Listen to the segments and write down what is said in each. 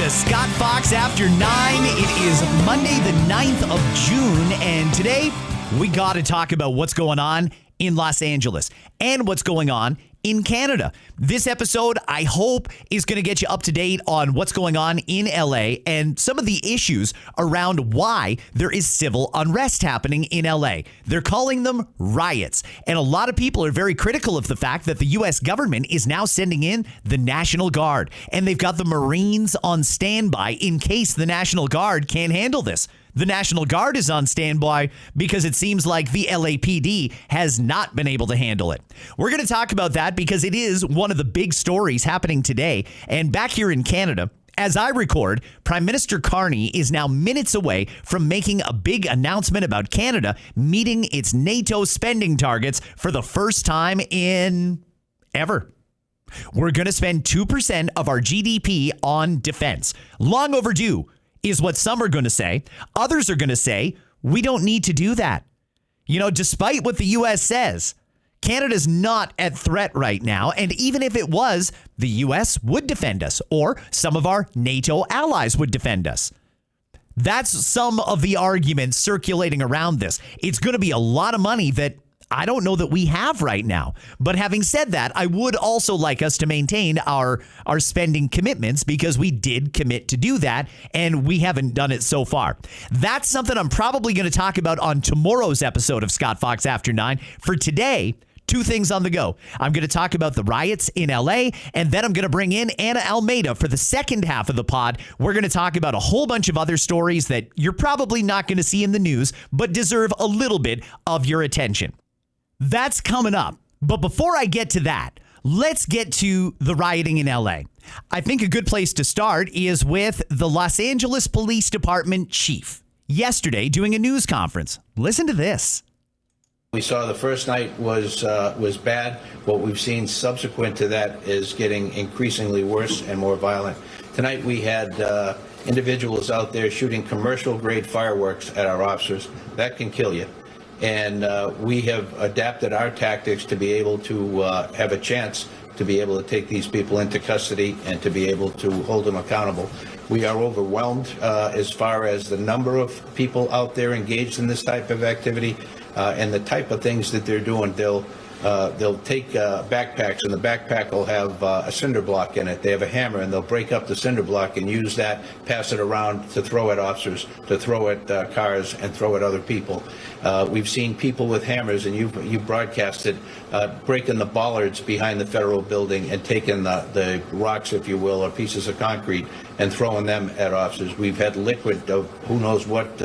to Scott Fox After 9. It is Monday, the 9th of June, and today we got to talk about what's going on in Los Angeles and what's going on in Canada. This episode, I hope, is going to get you up to date on what's going on in LA and some of the issues around why there is civil unrest happening in LA. They're calling them riots. And a lot of people are very critical of the fact that the U.S. government is now sending in the National Guard. And they've got the Marines on standby in case the National Guard can't handle this. The National Guard is on standby because it seems like the L.A.P.D has not been able to handle it. We're going to talk about that because it is one of the big stories happening today. And back here in Canada, as I record, Prime Minister Carney is now minutes away from making a big announcement about Canada meeting its NATO spending targets for the first time in ever. We're going to spend 2% of our GDP on defense. Long overdue is what some are going to say. Others are going to say, we don't need to do that. You know, despite what the U.S. says, Canada's not at threat right now. And even if it was, the U.S. would defend us, or some of our NATO allies would defend us. That's some of the arguments circulating around this. It's going to be a lot of money that I don't know that we have right now. But having said that, I would also like us to maintain our spending commitments because we did commit to do that and we haven't done it so far. That's something I'm probably going to talk about on tomorrow's episode of Scott Fox After 9. For today, two things on the go. I'm going to talk about the riots in LA, and then I'm going to bring in Anna Almeida for the second half of the pod. We're going to talk about a whole bunch of other stories that you're probably not going to see in the news, but deserve a little bit of your attention. That's coming up. But before I get to that, let's get to the rioting in LA. I think a good place to start is with the Los Angeles Police Department chief yesterday doing a news conference. Listen to this. We saw the first night was bad. What we've seen subsequent to that is getting increasingly worse and more violent. Tonight we had individuals out there shooting commercial-grade fireworks at our officers. That can kill you. And we have adapted our tactics to be able to have a chance to be able to take these people into custody and to be able to hold them accountable. We are overwhelmed as far as the number of people out there engaged in this type of activity and the type of things that they're doing. They'll take backpacks, and the backpack will have a cinder block in it. They have a hammer, and they'll break up the cinder block and use that, pass it around to throw at officers, to throw at cars, and throw at other people. We've seen people with hammers, and you broadcasted, breaking the bollards behind the federal building and taking the rocks, if you will, or pieces of concrete, and throwing them at officers. We've had liquid of who knows what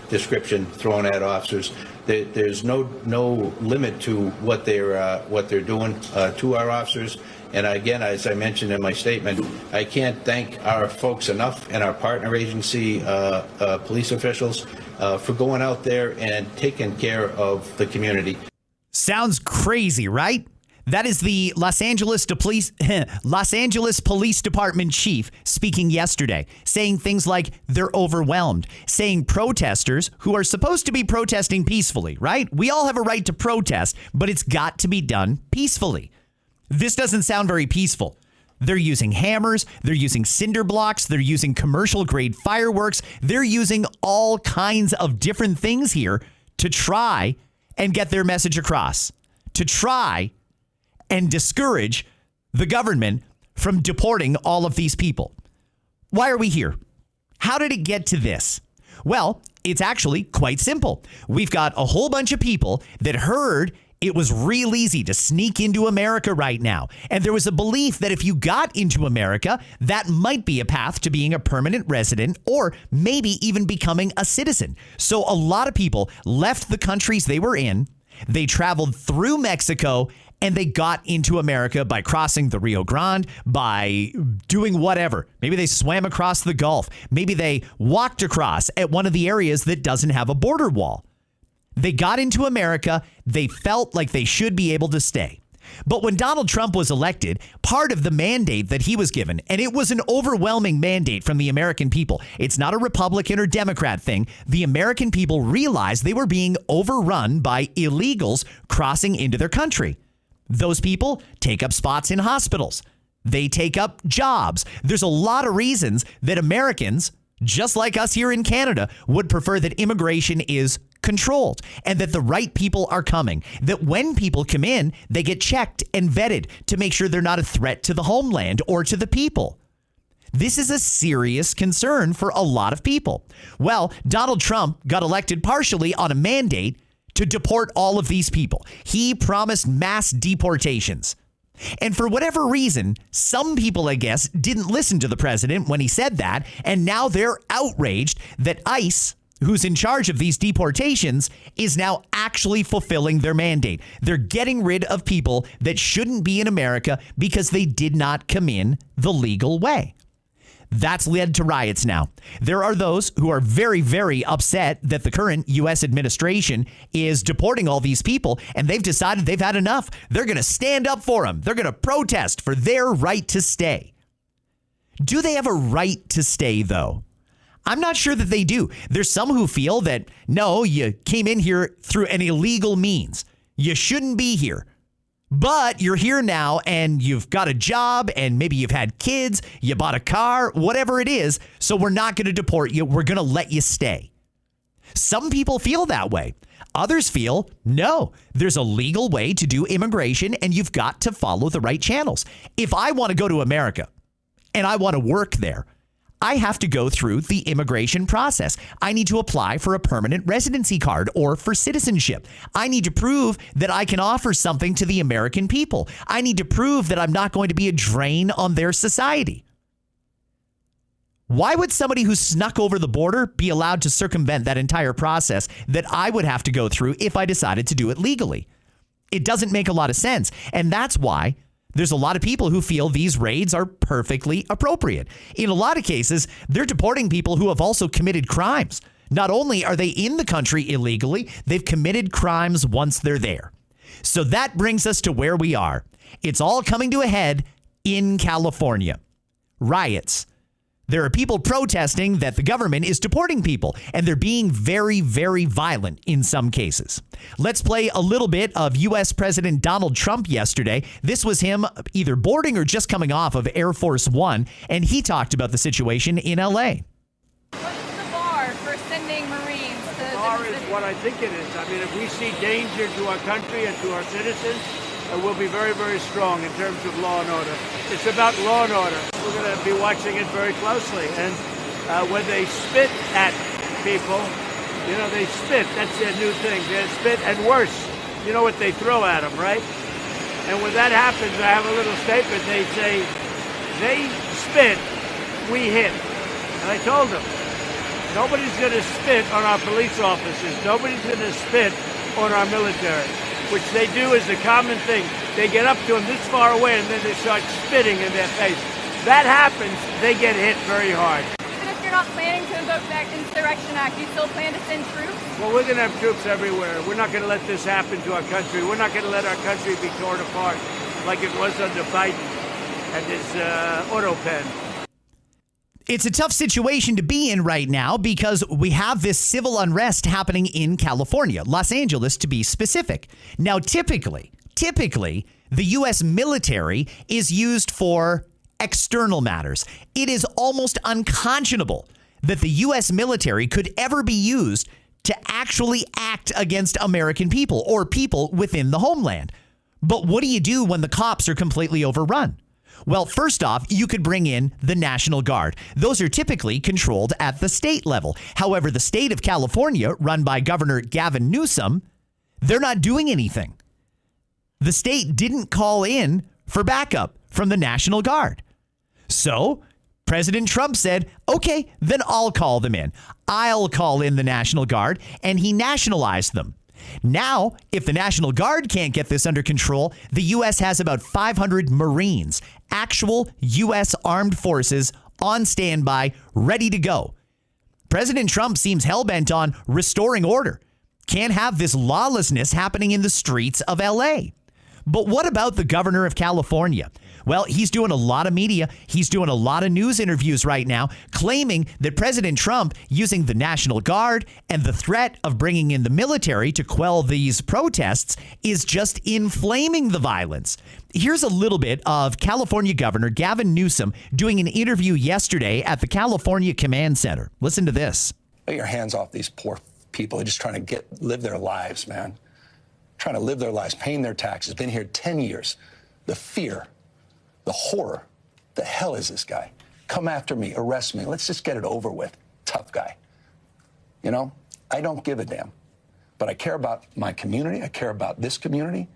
description thrown at officers. There's no limit to what they're doing to our officers. And again, as I mentioned in my statement, I can't thank our folks enough and our partner agency police officials for going out there and taking care of the community. Sounds crazy, right? That is the Los Angeles Police Department chief speaking yesterday, saying things like they're overwhelmed, saying protesters who are supposed to be protesting peacefully, right? We all have a right to protest, but it's got to be done peacefully. This doesn't sound very peaceful. They're using hammers, they're using cinder blocks, they're using commercial grade fireworks, they're using all kinds of different things here to try and get their message across, to try and discourage the government from deporting all of these people. Why are we here? How did it get to this? Well, it's actually quite simple. We've got a whole bunch of people that heard it was real easy to sneak into America right now. And there was a belief that if you got into America, that might be a path to being a permanent resident or maybe even becoming a citizen. So a lot of people left the countries they were in. They traveled through Mexico and they got into America by crossing the Rio Grande, by doing whatever. Maybe they swam across the Gulf. Maybe they walked across at one of the areas that doesn't have a border wall. They got into America. They felt like they should be able to stay. But when Donald Trump was elected, part of the mandate that he was given, and it was an overwhelming mandate from the American people. It's not a Republican or Democrat thing. The American people realized they were being overrun by illegals crossing into their country. Those people take up spots in hospitals. They take up jobs. There's a lot of reasons that Americans, just like us here in Canada, would prefer that immigration is controlled and that the right people are coming. That when people come in, they get checked and vetted to make sure they're not a threat to the homeland or to the people. This is a serious concern for a lot of people. Well, Donald Trump got elected partially on a mandate to deport all of these people. He promised mass deportations. And for whatever reason, some people, I guess, didn't listen to the president when he said that, and now they're outraged that ICE, who's in charge of these deportations, is now actually fulfilling their mandate. They're getting rid of people that shouldn't be in America because they did not come in the legal way. That's led to riots now. There are those who are very, very upset that the current U.S. administration is deporting all these people, and they've decided they've had enough. They're going to stand up for them. They're going to protest for their right to stay. Do they have a right to stay, though? I'm not sure that they do. There's some who feel that, no, you came in here through an illegal means. You shouldn't be here. But you're here now and you've got a job and maybe you've had kids, you bought a car, whatever it is. So we're not going to deport you. We're going to let you stay. Some people feel that way. Others feel, no, there's a legal way to do immigration and you've got to follow the right channels. If I want to go to America and I want to work there, I have to go through the immigration process. I need to apply for a permanent residency card or for citizenship. I need to prove that I can offer something to the American people. I need to prove that I'm not going to be a drain on their society. Why would somebody who snuck over the border be allowed to circumvent that entire process that I would have to go through if I decided to do it legally? It doesn't make a lot of sense. And that's why there's a lot of people who feel these raids are perfectly appropriate. In a lot of cases, they're deporting people who have also committed crimes. Not only are they in the country illegally, they've committed crimes once they're there. So that brings us to where we are. It's all coming to a head in California. Riots. There are people protesting that the government is deporting people, and they're being very, very violent in some cases. Let's play a little bit of U.S. President Donald Trump yesterday. This was him either boarding or just coming off of Air Force One, and he talked about the situation in L.A. What's the bar for sending Marines to The bar is what I think it is. I mean, if we see danger to our country and to our citizens, we'll be very, very strong in terms of law and order. It's about law and order. We're going to be watching it very closely. And when they spit at people, you know, they spit. That's their new thing. They spit, and worse, you know what they throw at them, right? And when that happens, I have a little statement. They say, they spit, we hit. And I told them, nobody's going to spit on our police officers. Nobody's going to spit on our military, which they do as a common thing. They get up to them this far away and then they start spitting in their face. That happens, they get hit very hard. Even if you're not planning to invoke that Insurrection Act, you still plan to send troops? Well, we're going to have troops everywhere. We're not going to let this happen to our country. We're not going to let our country be torn apart like it was under Biden and his auto pen. It's a tough situation to be in right now because we have this civil unrest happening in California, Los Angeles to be specific. Now, typically, the U.S. military is used for external matters. It is almost unconscionable that the U.S. military could ever be used to actually act against American people or people within the homeland. But what do you do when the cops are completely overrun? Well, first off, you could bring in the National Guard. Those are typically controlled at the state level. However, the state of California, run by Governor Gavin Newsom, they're not doing anything. The state didn't call in for backup from the National Guard. So President Trump said, okay, then I'll call them in. I'll call in the National Guard, and he nationalized them. Now, if the National Guard can't get this under control, the U.S. has about 500 Marines, actual U.S. armed forces on standby, ready to go. President Trump seems hell-bent on restoring order. Can't have this lawlessness happening in the streets of L.A. But what about the governor of California? Well, he's doing a lot of media. He's doing a lot of news interviews right now, claiming that President Trump, using the National Guard and the threat of bringing in the military to quell these protests, is just inflaming the violence. Here's a little bit of California Governor Gavin Newsom doing an interview yesterday at the California Command Center. Listen to this. Get your hands off these poor people. They're just trying to live their lives, man. Trying to live their lives, paying their taxes. Been here 10 years. The fear, the horror. The hell is this guy? Come after me, arrest me. Let's just get it over with. Tough guy. You know, I don't give a damn. But I care about my community. I care about this community.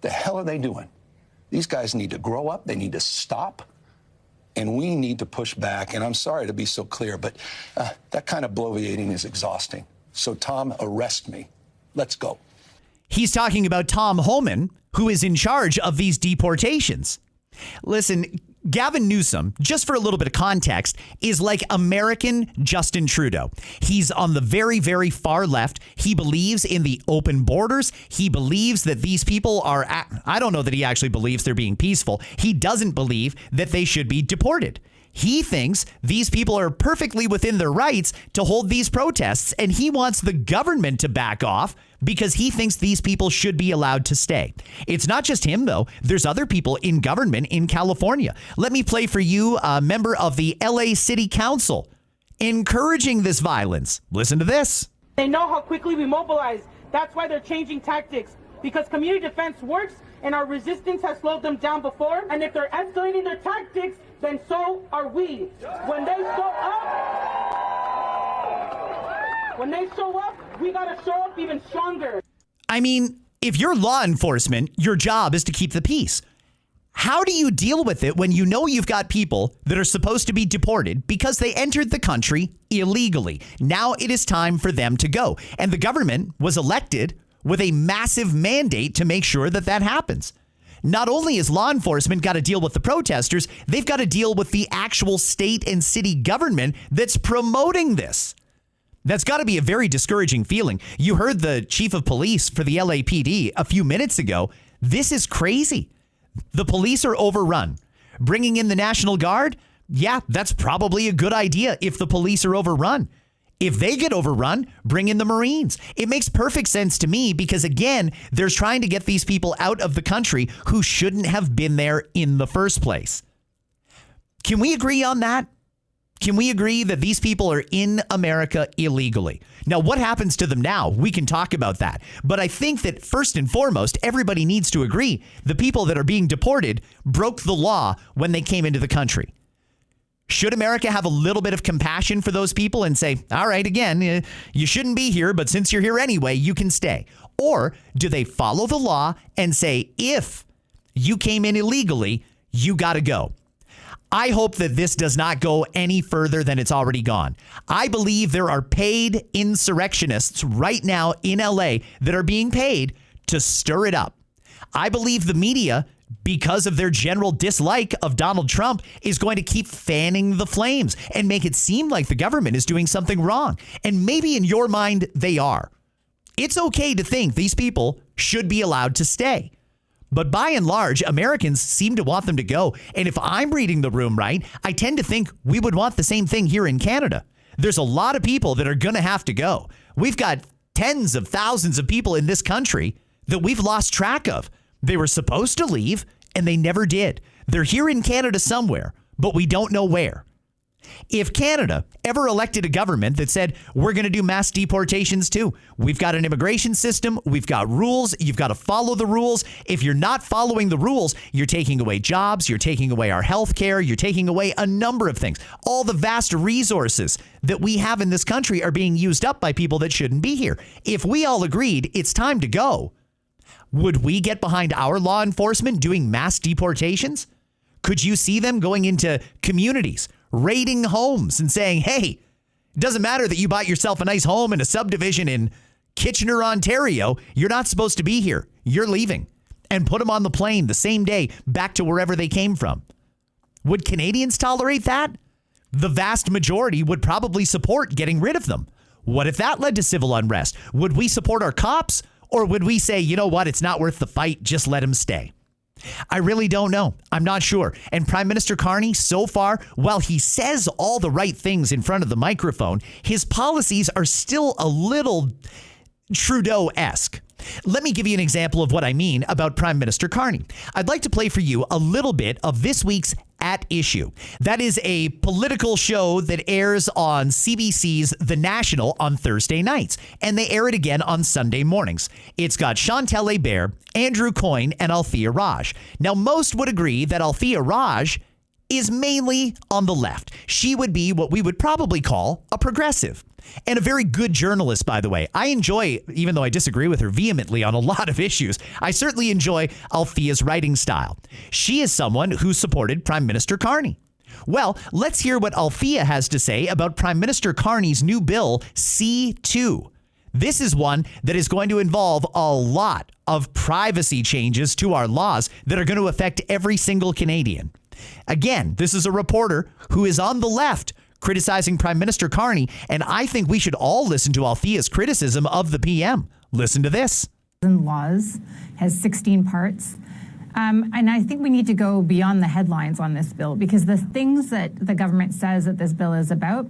The hell are they doing? These guys need to grow up. They need to stop. And we need to push back. And I'm sorry to be so clear, but that kind of bloviating is exhausting. So, Tom, arrest me. Let's go. He's talking about Tom Homan, who is in charge of these deportations. Listen, Gavin Newsom, just for a little bit of context, is like American Justin Trudeau. He's on the very, very far left. He believes in the open borders. He believes that these people are, I don't know that he actually believes they're being peaceful. He doesn't believe that they should be deported. He thinks these people are perfectly within their rights to hold these protests, and he wants the government to back off because he thinks these people should be allowed to stay. It's not just him, though. There's other people in government in California. Let me play for you a member of the L.A. City Council encouraging this violence. Listen to this. They know how quickly we mobilize. That's why they're changing tactics, because community defense works and our resistance has slowed them down before. And if they're escalating their tactics, then so are we. When they show up, we gotta show up even stronger. I mean, if you're law enforcement, your job is to keep the peace. How do you deal with it when you know you've got people that are supposed to be deported because they entered the country illegally? Now it is time for them to go. And the government was elected with a massive mandate to make sure that that happens. Not only has law enforcement got to deal with the protesters, they've got to deal with the actual state and city government that's promoting this. That's got to be a very discouraging feeling. You heard the chief of police for the L.A.P.D. a few minutes ago. This is crazy. The police are overrun. Bringing in the National Guard? Yeah, that's probably a good idea if the police are overrun. If they get overrun, bring in the Marines. It makes perfect sense to me because, again, they're trying to get these people out of the country who shouldn't have been there in the first place. Can we agree on that? Can we agree that these people are in America illegally? Now, what happens to them now? We can talk about that. But I think that first and foremost, everybody needs to agree the people that are being deported broke the law when they came into the country. Should America have a little bit of compassion for those people and say, all right, again, you shouldn't be here, but since you're here anyway, you can stay? Or do they follow the law and say, if you came in illegally, you got to go? I hope that this does not go any further than it's already gone. I believe there are paid insurrectionists right now in LA that are being paid to stir it up. I believe the media, because of their general dislike of Donald Trump, is going to keep fanning the flames and make it seem like the government is doing something wrong. And maybe in your mind, they are. It's okay to think these people should be allowed to stay. But by and large, Americans seem to want them to go. And if I'm reading the room right, I tend to think we would want the same thing here in Canada. There's a lot of people that are going to have to go. We've got tens of thousands of people in this country that we've lost track of. They were supposed to leave, and they never did. They're here in Canada somewhere, but we don't know where. If Canada ever elected a government that said, we're going to do mass deportations too, we've got an immigration system, we've got rules, you've got to follow the rules. If you're not following the rules, you're taking away jobs, you're taking away our health care, you're taking away a number of things. All the vast resources that we have in this country are being used up by people that shouldn't be here. If we all agreed it's time to go, would we get behind our law enforcement doing mass deportations? Could you see them going into communities, raiding homes and saying, hey, it doesn't matter that you bought yourself a nice home in a subdivision in Kitchener, Ontario. You're not supposed to be here. You're leaving. And put them on the plane the same day back to wherever they came from. Would Canadians tolerate that? The vast majority would probably support getting rid of them. What if that led to civil unrest? Would we support our cops? Or would we say, you know what, it's not worth the fight, just let them stay? I really don't know. I'm not sure. And Prime Minister Carney, so far, while he says all the right things in front of the microphone, his policies are still a little Trudeau-esque. Let me give you an example of what I mean about Prime Minister Carney. I'd like to play for you a little bit of this week's At Issue. That is a political show that airs on CBC's The National on Thursday nights, and they air it again on Sunday mornings. It's got Chantal Hébert, Andrew Coyne, and Althea Raj. Now, most would agree that Althea Raj is mainly on the left. She would be what we would probably call a progressive. And a very good journalist, by the way. I enjoy, even though I disagree with her vehemently on a lot of issues, I certainly enjoy Althea's writing style. She is someone who supported Prime Minister Carney. Well, let's hear what Althea has to say about Prime Minister Carney's new bill, C2. This is one that is going to involve a lot of privacy changes to our laws that are going to affect every single Canadian. Again, this is a reporter who is on the left criticizing Prime Minister Carney, and I think we should all listen to Althea's criticism of the PM. Listen to this. Laws has 16 parts. And I think we need to go beyond the headlines on this bill, because the things that the government says that this bill is about,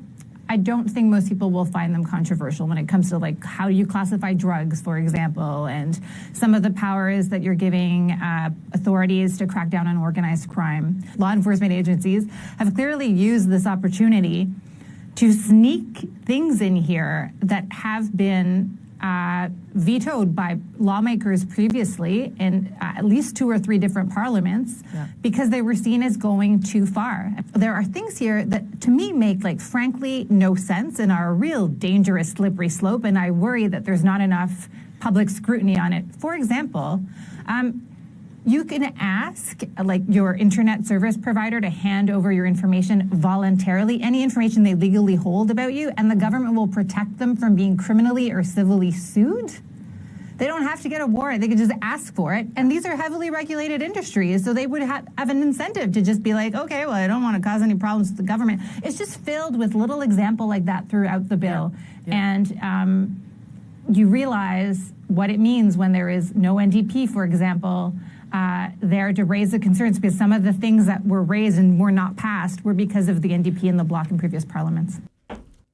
I don't think most people will find them controversial when it comes to, like, how you classify drugs, for example, and some of the powers that you're giving authorities to crack down on organized crime. Law enforcement agencies have clearly used this opportunity to sneak things in here that have been vetoed by lawmakers previously in at least 2 or 3 different parliaments because they were seen as going too far. There are things here that to me make, like, frankly no sense and are a real dangerous slippery slope, and I worry that there's not enough public scrutiny on it. For example, you can ask, like, your internet service provider to hand over your information voluntarily, any information they legally hold about you, and the government will protect them from being criminally or civilly sued. They don't have to get a warrant. They can just ask for it. And these are heavily regulated industries, so they would have an incentive to just be like, okay, well, I don't want to cause any problems with the government. It's just filled with little example like that throughout the bill. And you realize what it means when there is no NDP, for example, there to raise the concerns, because some of the things that were raised and were not passed were because of the NDP and the Bloc in previous parliaments.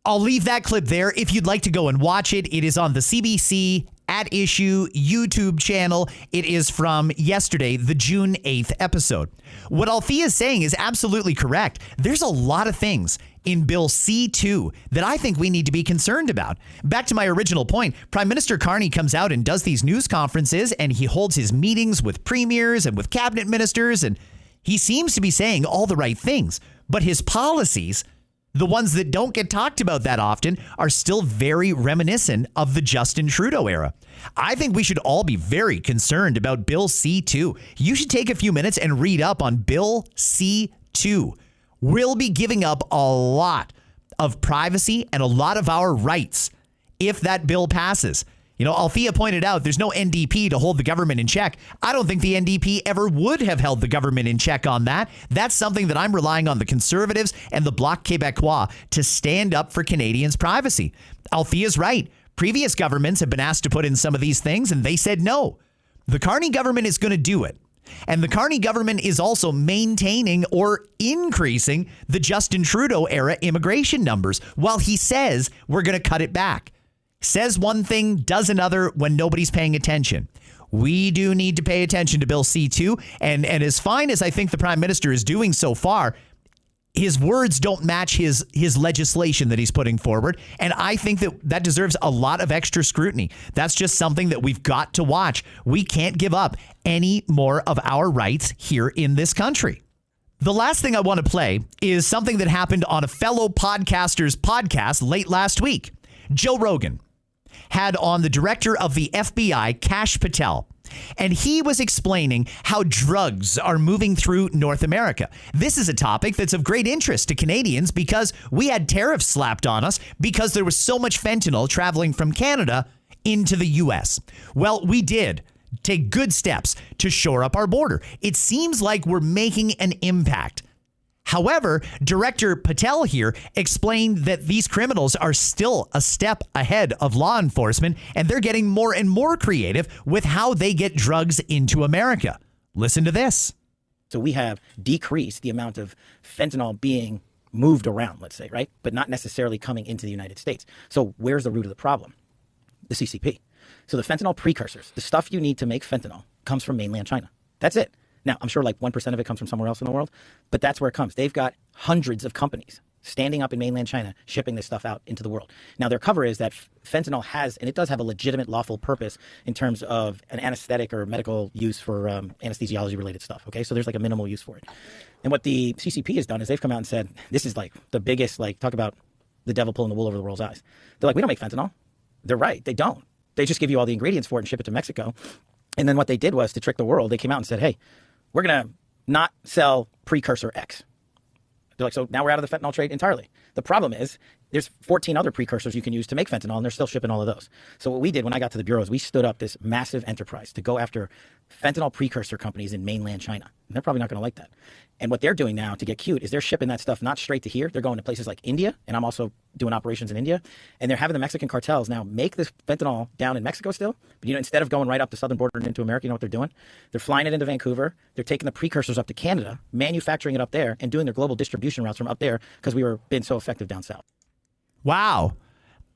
I'll leave that clip there. If you'd like to go and watch it, it is on the CBC At Issue YouTube channel. It is from yesterday, the June 8th episode. What Althea is saying is absolutely correct. There's a lot of things in Bill C2 that I think we need to be concerned about. Back to my original point, Prime Minister Carney comes out and does these news conferences, and he holds his meetings with premiers and with cabinet ministers, and he seems to be saying all the right things. But his policies, the ones that don't get talked about that often, are still very reminiscent of the Justin Trudeau era. I think we should all be very concerned about Bill C2. You should take a few minutes and read up on Bill C2. We'll be giving up a lot of privacy and a lot of our rights if that bill passes. You know, Althea pointed out there's no NDP to hold the government in check. I don't think the NDP ever would have held the government in check on that. That's something that I'm relying on the Conservatives and the Bloc Québécois to stand up for Canadians' privacy. Althea's right. Previous governments have been asked to put in some of these things, and they said no. The Carney government is going to do it. And the Carney government is also maintaining or increasing the Justin Trudeau era immigration numbers while he says we're going to cut it back. Says one thing, does another when nobody's paying attention. We do need to pay attention to Bill C2. And as fine as I think the Prime Minister is doing so far, his words don't match his legislation that he's putting forward. And I think that deserves a lot of extra scrutiny. That's just something that we've got to watch. We can't give up any more of our rights here in this country. The last thing I want to play is something that happened on a fellow podcaster's podcast late last week. Joe Rogan had on the director of the FBI, Kash Patel, and he was explaining how drugs are moving through North America. This is a topic that's of great interest to Canadians because we had tariffs slapped on us because there was so much fentanyl traveling from Canada into the U.S. Well, we did take good steps to shore up our border. It seems like we're making an impact. However, Director Patel here explained that these criminals are still a step ahead of law enforcement, and they're getting more and more creative with how they get drugs into America. Listen to this. So we have decreased the amount of fentanyl being moved around, let's say, right? But not necessarily coming into the United States. So where's the root of the problem? The CCP. So the fentanyl precursors, the stuff you need to make fentanyl, comes from mainland China. That's it. Now, I'm sure like 1% of it comes from somewhere else in the world, but that's where it comes. They've got hundreds of companies standing up in mainland China, shipping this stuff out into the world. Now, their cover is that fentanyl has, and it does have a legitimate lawful purpose in terms of an anesthetic or medical use for anesthesiology-related stuff, okay? So there's like a minimal use for it. And what the CCP has done is they've come out and said, this is like the biggest, like, talk about the devil pulling the wool over the world's eyes. They're like, we don't make fentanyl. They're right. They don't. They just give you all the ingredients for it and ship it to Mexico. And then what they did was, to trick the world, they came out and said, hey, we're going to not sell precursor X. They're like, so now we're out of the fentanyl trade entirely. The problem is there's 14 other precursors you can use to make fentanyl, and they're still shipping all of those. So what we did when I got to the Bureau is we stood up this massive enterprise to go after fentanyl precursor companies in mainland China. And they're probably not going to like that. And what they're doing now to get cute is they're shipping that stuff not straight to here. They're going to places like India, and I'm also doing operations in India. And they're having the Mexican cartels now make this fentanyl down in Mexico still. But, you know, instead of going right up the southern border and into America, you know what they're doing? They're flying it into Vancouver. They're taking the precursors up to Canada, manufacturing it up there, and doing their global distribution routes from up there because we were being so effective down south. Wow.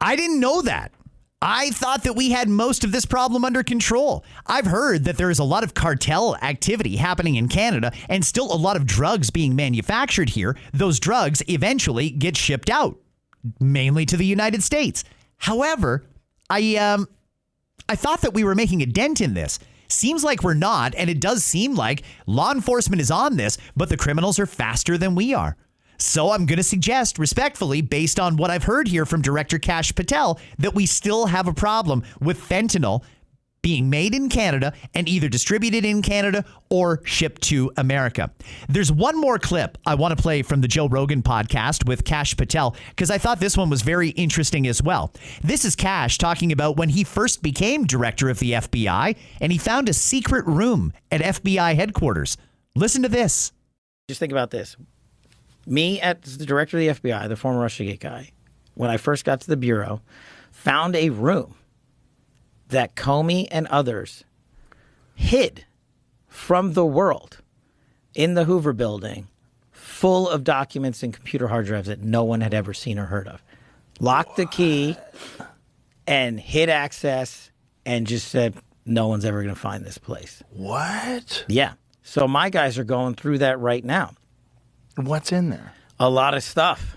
I didn't know that. I thought that we had most of this problem under control. I've heard that there is a lot of cartel activity happening in Canada and still a lot of drugs being manufactured here. Those drugs eventually get shipped out, mainly to the United States. However, I thought that we were making a dent in this. Seems like we're not, and it does seem like law enforcement is on this, but the criminals are faster than we are. So I'm going to suggest, respectfully, based on what I've heard here from Director Kash Patel, that we still have a problem with fentanyl being made in Canada and either distributed in Canada or shipped to America. There's one more clip I want to play from the Joe Rogan podcast with Kash Patel, because I thought this one was very interesting as well. This is Kash talking about when he first became director of the FBI and he found a secret room at FBI headquarters. Listen to this. Just think about this. Me, as the director of the FBI, the former Russiagate guy, when I first got to the Bureau, found a room that Comey and others hid from the world in the Hoover Building, full of documents and computer hard drives that no one had ever seen or heard of. Locked the key and hid access and just said, no one's ever going to find this place. What? Yeah. So my guys are going through that right now. What's in there? A lot of stuff.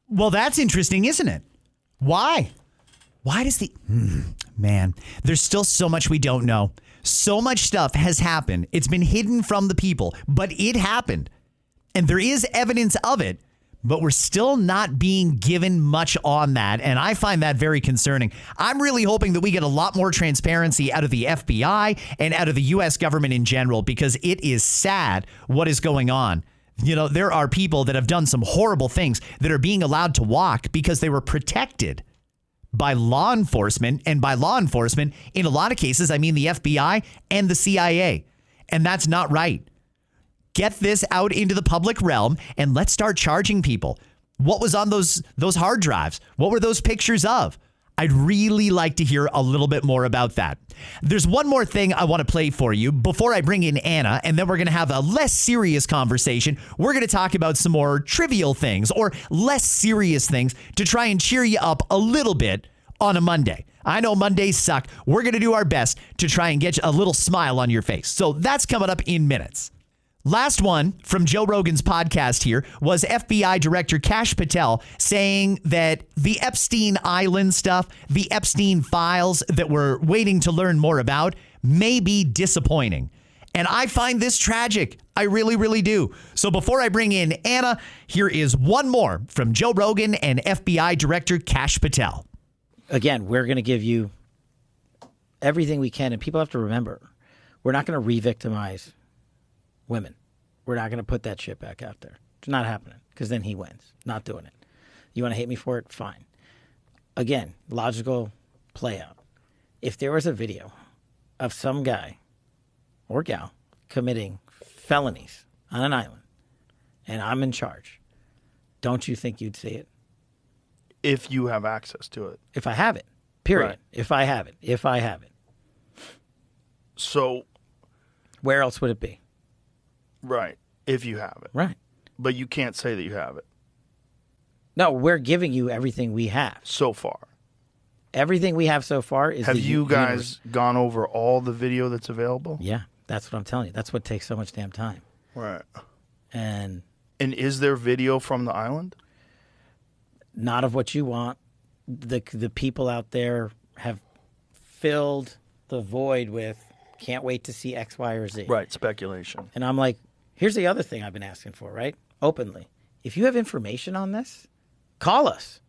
Well, that's interesting, isn't it? Why? Why does the... Man, there's still so much we don't know. So much stuff has happened. It's been hidden from the people, but it happened. And there is evidence of it, but we're still not being given much on that. And I find that very concerning. I'm really hoping that we get a lot more transparency out of the FBI and out of the U.S. government in general, because it is sad what is going on. You know, there are people that have done some horrible things that are being allowed to walk because they were protected by law enforcement. And by law enforcement, in a lot of cases, I mean the FBI and the CIA. And that's not right. Get this out into the public realm and let's start charging people. What was on those hard drives? What were those pictures of? I'd really like to hear a little bit more about that. There's one more thing I want to play for you before I bring in Anna, and then we're going to have a less serious conversation. We're going to talk about some more trivial things or less serious things to try and cheer you up a little bit on a Monday. I know Mondays suck. We're going to do our best to try and get a little smile on your face. So that's coming up in minutes. Last one from Joe Rogan's podcast here was FBI Director Kash Patel saying that the Epstein Island stuff, the Epstein files that we're waiting to learn more about, may be disappointing. And I find this tragic. I really, really do. So before I bring in Anna, here is one more from Joe Rogan and FBI Director Kash Patel. Again, we're going to give you everything we can. And people have to remember, we're not going to re-victimize women. We're not going to put that shit back out there. It's not happening, because then he wins. Not doing it. You want to hate me for it? Fine. Again, logical play out. If there was a video of some guy or gal committing felonies on an island and I'm in charge, don't you think you'd see it? If you have access to it. If I have it. Period. Right. If I have it. So Where else would it be? Right. If you have it. Right. But you can't say that you have it No, we're giving you everything we have. so far. Everything we have so far is Have the you universe. guys gone over all the video that's available? Yeah, that's what I'm telling you. That's what takes so much damn time. Right. And And is there video from the island? not of what you want. The people out there have filled the void with can't wait to see X, Y, or Z. Right. Speculation. And I'm like, here's the other thing I've been asking for, right? Openly. If you have information on this, call us.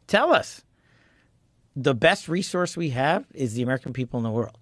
Tell us. The best resource we have is the American people in the world.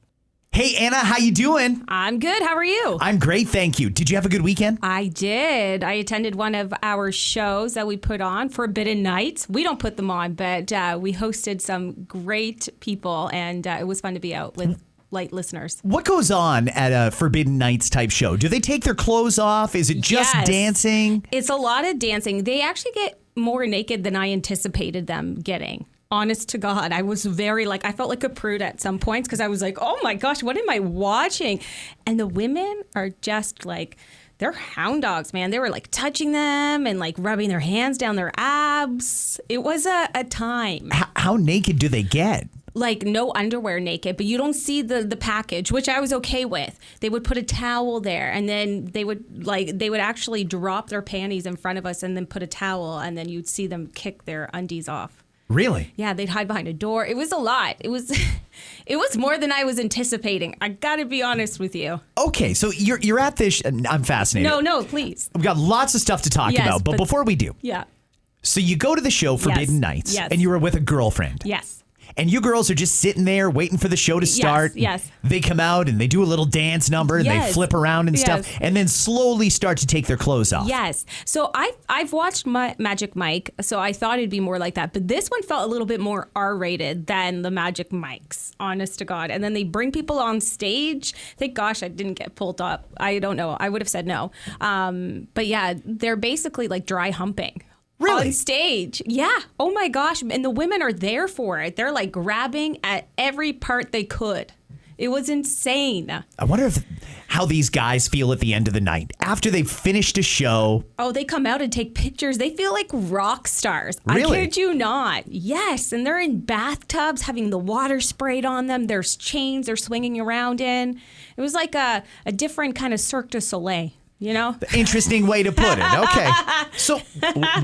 Hey, Anna, how you doing? I'm good. How are you? I'm great, thank you. Did you have a good weekend? I did. I attended one of our shows that we put on, Forbidden Nights. We don't put them on, but we hosted some great people, and it was fun to be out with light listeners. What goes on at a Forbidden Nights type show? Do they take their clothes off? Is it just Yes. dancing? It's a lot of dancing. They actually get more naked than I anticipated them getting. Honest to God, I was I felt like a prude at some points because I was like, oh my gosh, what am I watching? And the women are just like, they're hound dogs, man. They were like touching them and like rubbing their hands down their abs. It was a time. How naked do they get? Like no underwear naked, but you don't see the package, which I was okay with. They would put a towel there and then they would actually drop their panties in front of us and then put a towel and then you'd see them kick their undies off. Really? Yeah, they'd hide behind a door. It was a lot. It was more than I was anticipating. I got to be honest with you. Okay, so you're at this. I'm fascinated. No, please. We've got lots of stuff to talk Yes, about, but before we do, Yeah. so you go to the show Forbidden Nights, yes. and you were with a girlfriend. Yes. And you girls are just sitting there waiting for the show to start. yes. They come out and they do a little dance number and they Yes. flip around and stuff, Yes. and then slowly start to take their clothes off. Yes. So I've watched Magic Mike, so I thought it'd be more like that. But this one felt a little bit more R-rated than the Magic Mikes, honest to God. And then they bring people on stage. Thank gosh I didn't get pulled up. I don't know. I would have said no. But yeah, they're basically like dry humping. Really? On stage. Yeah. Oh my gosh. And the women are there for it. They're like grabbing at every part they could. It was insane. I wonder how these guys feel at the end of the night after they've finished a show. Oh, they come out and take pictures. They feel like rock stars. Really? I kid you not. Yes. And they're in bathtubs having the water sprayed on them. There's chains they're swinging around in. It was like a different kind of Cirque du Soleil. You know? Interesting way to put it. Okay. So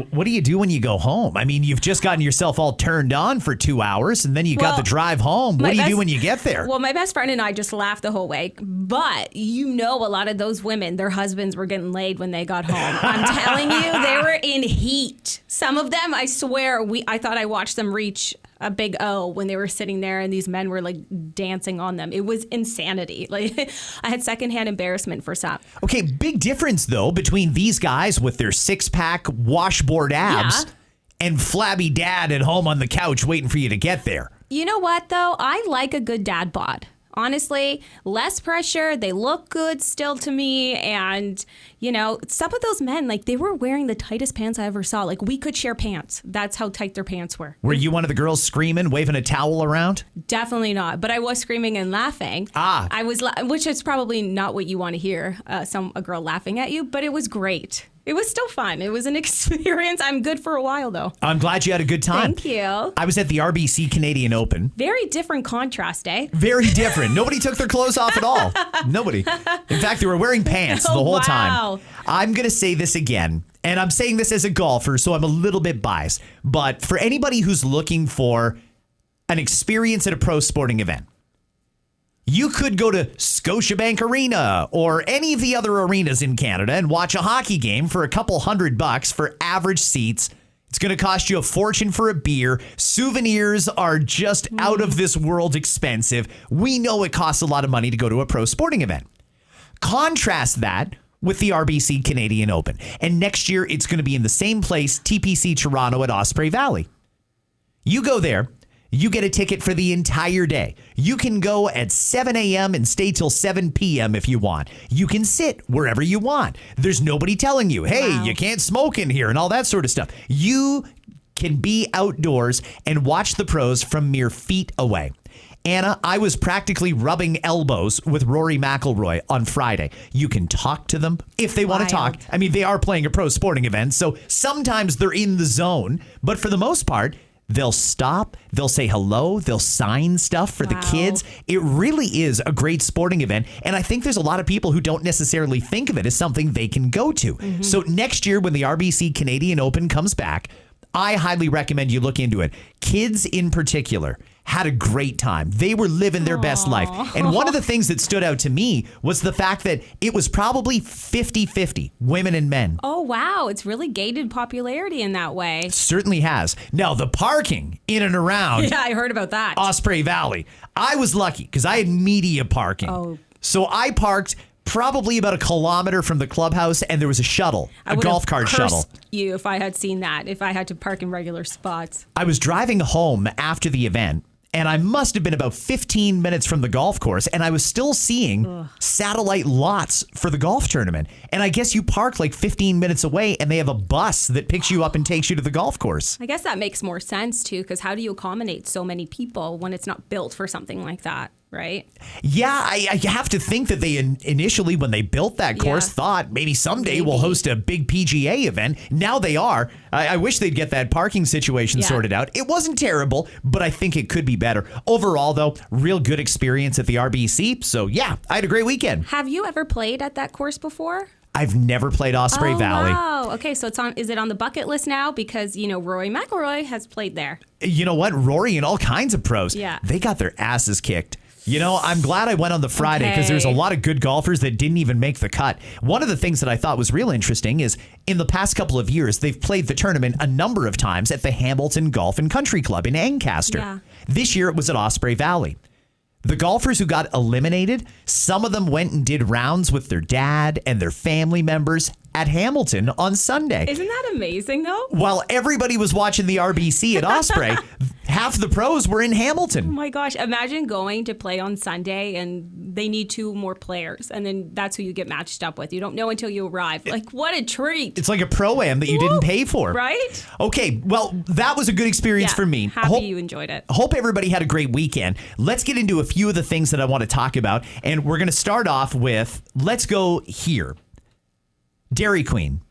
what do you do when you go home? I mean, you've just gotten yourself all turned on for 2 hours and then you got the drive home. What do you do when you get there? Well, my best friend and I just laughed the whole way. But you know, a lot of those women, their husbands were getting laid when they got home. I'm telling you, they were in heat. Some of them, I swear, I thought I watched them reach a big O when they were sitting there and these men were like dancing on them. It was insanity. Like I had secondhand embarrassment for some. Okay, big difference though between these guys with their six-pack washboard abs and flabby dad at home on the couch waiting for you to get there. You know what though? I like a good dad bod. Honestly, less pressure. They look good still to me. And, you know, some of those men, like, they were wearing the tightest pants I ever saw. Like, we could share pants. That's how tight their pants were. Were you one of the girls screaming, waving a towel around? Definitely not. But I was screaming and laughing. I was, which is probably not what you want to hear, a girl laughing at you. But it was great. It was still fun. It was an experience. I'm good for a while, though. I'm glad you had a good time. Thank you. I was at the RBC Canadian Open. Very different contrast, eh? Very different. Nobody took their clothes off at all. Nobody. In fact, they were wearing pants the whole time. I'm going to say this again, and I'm saying this as a golfer, so I'm a little bit biased. But for anybody who's looking for an experience at a pro sporting event, you could go to Scotiabank Arena or any of the other arenas in Canada and watch a hockey game for a couple $100 for average seats. It's going to cost you a fortune for a beer. Souvenirs are just out of this world expensive. We know it costs a lot of money to go to a pro sporting event. Contrast that with the RBC Canadian Open. And next year, it's going to be in the same place, TPC Toronto at Osprey Valley. You go there. You get a ticket for the entire day. You can go at 7 a.m. and stay till 7 p.m. if you want. You can sit wherever you want. There's nobody telling you, hey, you can't smoke in here and all that sort of stuff. You can be outdoors and watch the pros from mere feet away. Anna, I was practically rubbing elbows with Rory McIlroy on Friday. You can talk to them if they want to talk. Wild. I mean, they are playing a pro sporting event, so sometimes they're in the zone. But for the most part, they'll stop, they'll say hello, they'll sign stuff for the kids. It really is a great sporting event. And I think there's a lot of people who don't necessarily think of it as something they can go to. So next year, when the RBC Canadian Open comes back, I highly recommend you look into it. Kids in particular had a great time. They were living their best life. And one of the things that stood out to me was the fact that it was probably 50-50, women and men. Oh, wow. It's really gated popularity in that way. Certainly has. Now, the parking in and around Yeah, I heard about that. Osprey Valley. I was lucky because I had media parking. Oh. So I parked probably about a kilometer from the clubhouse, and there was a shuttle, I a would golf have cart cursed shuttle. you if I had seen that, if I had to park in regular spots. I was driving home after the event, and I must have been about 15 minutes from the golf course, and I was still seeing satellite lots for the golf tournament. And I guess you park like 15 minutes away, and they have a bus that picks you up and takes you to the golf course. I guess that makes more sense too, because how do you accommodate so many people when it's not built for something like that, right? Yeah, I have to think that they initially, when they built that course, Yeah. thought maybe someday we'll host a big PGA event. Now they are. I wish they'd get that parking situation Yeah. sorted out. It wasn't terrible, but I think it could be better. Overall, though, real good experience at the RBC. So, yeah, I had a great weekend. Have you ever played at that course before? I've never played Osprey Valley. Wow. Okay, so is it on the bucket list now? Because, Rory McIlroy has played there. You know what? Rory and all kinds of pros, Yeah. they got their asses kicked. I'm glad I went on the Friday because there's a lot of good golfers that didn't even make the cut. One of the things that I thought was real interesting is in the past couple of years, they've played the tournament a number of times at the Hamilton Golf and Country Club in Ancaster. Yeah. This year it was at Osprey Valley. The golfers who got eliminated, some of them went and did rounds with their dad and their family members at Hamilton on Sunday. Isn't that amazing, though? While everybody was watching the RBC at Osprey, half the pros were in Oh Hamilton. my gosh, imagine going to play on Sunday and they need 2 more players, and then that's who you get matched up with. You don't know until you arrive. Like, what a treat. It's like a pro-am that you didn't pay for. Right? Okay, well, that was a good experience for me. Happy you enjoyed it. Hope everybody had a great weekend. Let's get into a few of the things that I want to talk about. And we're going to start off with, let's go here. Dairy Queen.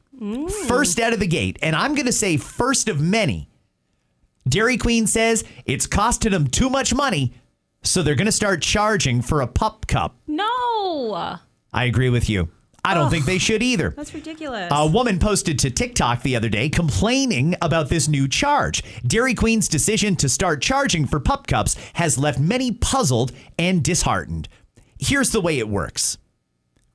First out of the gate. And I'm going to say first of many. Dairy Queen says it's costing them too much money, so they're going to start charging for a pup cup. No, I agree with you. I don't think they should either. that's ridiculous. A woman posted to TikTok the other day complaining about this new charge. Dairy Queen's decision to start charging for pup cups has left many puzzled and disheartened. Here's the way it works.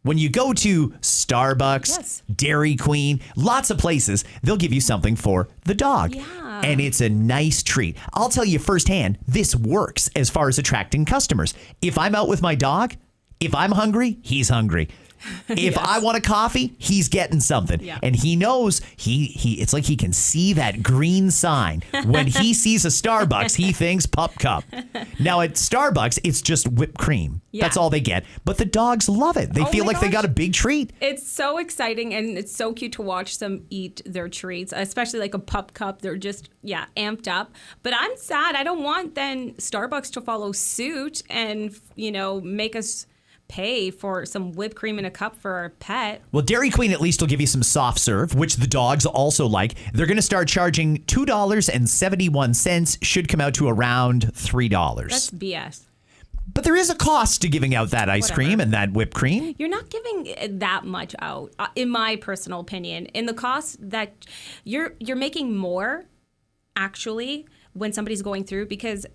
When you go to Starbucks, Yes. Dairy Queen, lots of places, they'll give you something for the dog. Yeah. And it's a nice treat. I'll tell you firsthand, this works as far as attracting customers. If I'm out with my dog, if I'm hungry, he's hungry. If I want a coffee, he's getting something. Yeah. And he knows it's like he can see that green sign. When he sees a Starbucks, he thinks pup cup. Now at Starbucks, it's just whipped cream. Yeah. That's all they get. But the dogs love it. They Oh feel my like they gosh. got a big treat. It's so exciting, and it's so cute to watch them eat their treats, especially like a pup cup. They're just, amped up. But I'm sad. I don't want then Starbucks to follow suit and, make us pay for some whipped cream in a cup for our pet. Well, Dairy Queen at least will give you some soft serve, which the dogs also like. They're going to start charging $2.71, should come out to around $3. That's BS. But there is a cost to giving out that ice Whatever. cream and that whipped cream. You're not giving that much out, in my personal opinion. In the cost that you're making more, actually, when somebody's going through, because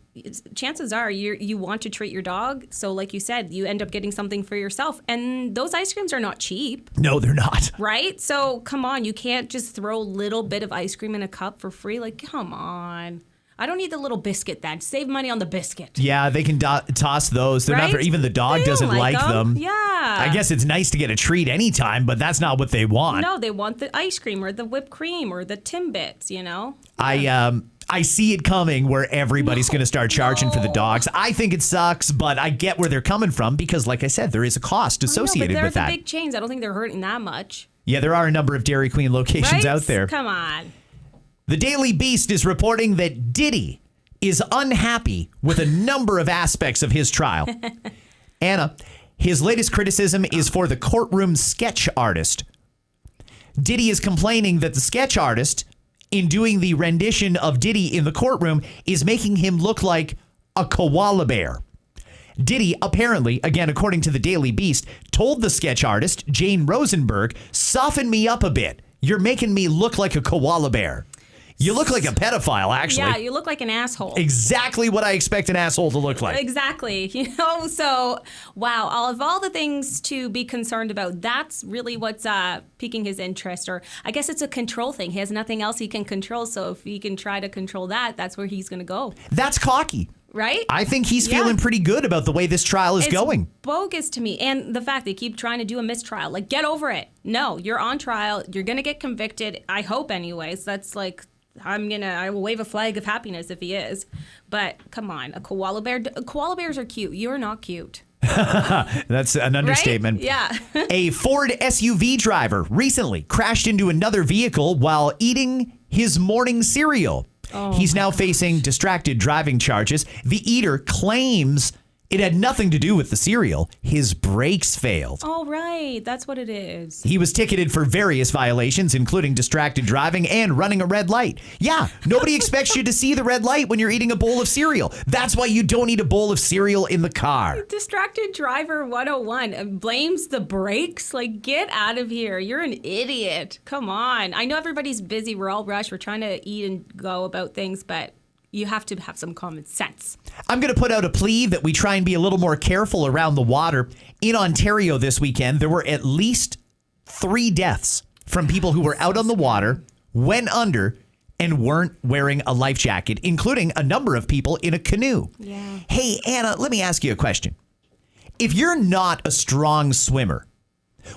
chances are you want to treat your dog. So like you said, you end up getting something for yourself. And those ice creams are not cheap, No, they're not. right? So come on, you can't just throw a little bit of ice cream in a cup for free. Like, come on. I don't need the little biscuit then. Save money on the biscuit. Yeah, they can toss those. They're not Right? even the dog They don't doesn't like them. Yeah. I guess it's nice to get a treat anytime, but that's not what they want. No, they want the ice cream or the whipped cream or the Timbits, I see it coming where everybody's going to start charging for the no. dogs. I think it sucks, but I get where they're coming from because, like I said, there is a cost associated but with they're that. the big chains. I don't think they're hurting that much. Yeah, there are a number of Dairy Queen locations Right? out there. Come on. The Daily Beast is reporting that Diddy is unhappy with a number of aspects of his trial. Anna, his latest criticism is for the courtroom sketch artist. Diddy is complaining that the sketch artist, in doing the rendition of Diddy in the courtroom, is making him look like a koala bear. Diddy apparently, again, according to the Daily Beast, told the sketch artist, Jane Rosenberg, soften me up a bit. You're making me look like a koala bear. You look like a pedophile, actually. Yeah, you look like an asshole. Exactly what I expect an asshole to look like. Exactly. So, wow, of all the things to be concerned about, that's really what's piquing his interest. Or I guess it's a control thing. He has nothing else he can control. So if he can try to control that, that's where he's going to go. That's cocky. Right? I think he's feeling pretty good about the way this trial is going. Bogus to me. And the fact they keep trying to do a mistrial. Like, get over it. No, you're on trial. You're going to get convicted. I hope anyways. That's like, I will wave a flag of happiness if he is. But come on, a koala bear. Koala bears are cute. You're not cute. That's an understatement. Right? Yeah. A Ford SUV driver recently crashed into another vehicle while eating his morning cereal. He's now facing distracted driving charges. The eater claims it had nothing to do with the cereal. His brakes failed. Oh, right. That's what it is. He was ticketed for various violations, including distracted driving and running a red light. Yeah, nobody expects you to see the red light when you're eating a bowl of cereal. That's why you don't eat a bowl of cereal in the car. Distracted driver 101 blames the brakes. Like, get out of here. You're an idiot. Come on. I know everybody's busy. We're all rushed. We're trying to eat and go about things, but you have to have some common sense. I'm going to put out a plea that we try and be a little more careful around the water. In Ontario this weekend, there were at least 3 deaths from people who were out on the water, went under, and weren't wearing a life jacket, including a number of people in a canoe. Yeah. Hey, Anna, let me ask you a question. If you're not a strong swimmer,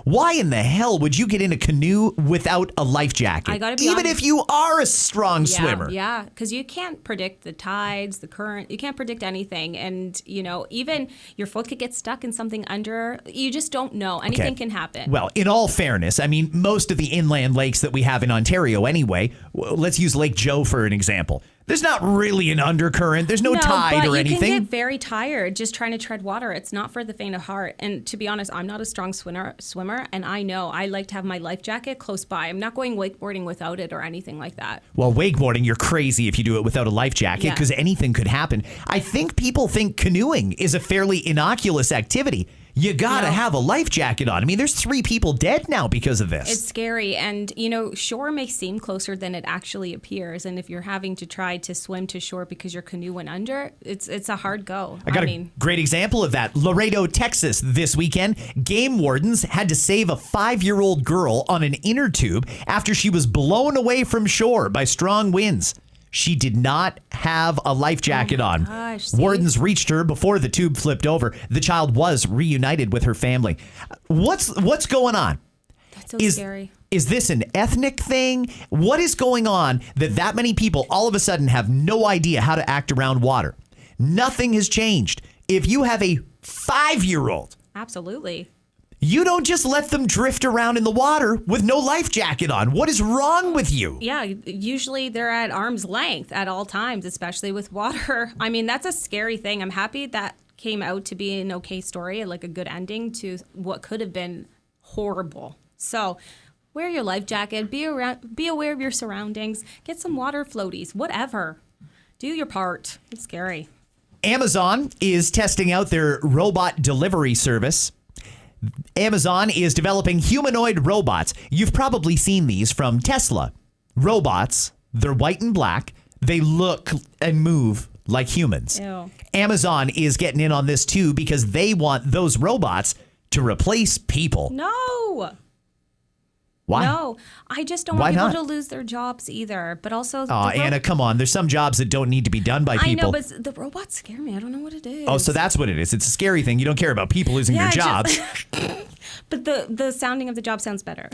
why in the hell would you get in a canoe without a life jacket? I gotta be even honest. if you are a strong swimmer. Yeah, because you can't predict the tides, the current. You can't predict anything. And, even your foot could get stuck in something under. You just don't know. Anything can happen. Well, in all fairness, I mean, most of the inland lakes that we have in Ontario anyway, let's use Lake Joe for an example. There's not really an undercurrent. There's no tide or anything. You can get very tired just trying to tread water. It's not for the faint of heart. And to be honest, I'm not a strong swimmer, and I know I like to have my life jacket close by. I'm not going wakeboarding without it or anything like that. Well, wakeboarding, you're crazy if you do it without a life jacket because anything could happen. I think people think canoeing is a fairly innocuous activity. You got to have a life jacket on. I mean, there's 3 people dead now because of this. It's scary. And, shore may seem closer than it actually appears. And if you're having to try to swim to shore because your canoe went under, it's a hard go. I got a great example of that. Laredo, Texas, this weekend, game wardens had to save a 5-year-old girl on an inner tube after she was blown away from shore by strong winds. She did not have a life jacket on. Gosh, Wardens reached her before the tube flipped over. The child was reunited with her family. What's going on? That's so scary. Is this an ethnic thing? What is going on that many people all of a sudden have no idea how to act around water? Nothing has changed. If you have a 5-year-old, absolutely, you don't just let them drift around in the water with no life jacket on. What is wrong with you? Yeah, usually they're at arm's length at all times, especially with water. I mean, that's a scary thing. I'm happy that came out to be an okay story, like a good ending to what could have been horrible. So wear your life jacket, be aware of your surroundings, get some water floaties, whatever. Do your part. It's scary. Amazon is testing out their robot delivery service. Amazon is developing humanoid robots. You've probably seen these from Tesla. Robots, they're white and black. They look and move like humans. Ew. Amazon is getting in on this too because they want those robots to replace people. No. Why? No, I just don't want people to lose their jobs either. But also, Anna, come on. There's some jobs that don't need to be done by people. I know, but the robots scare me. I don't know what it is. Oh, so that's what it is. It's a scary thing. You don't care about people losing their jobs. But the sounding of the job sounds better.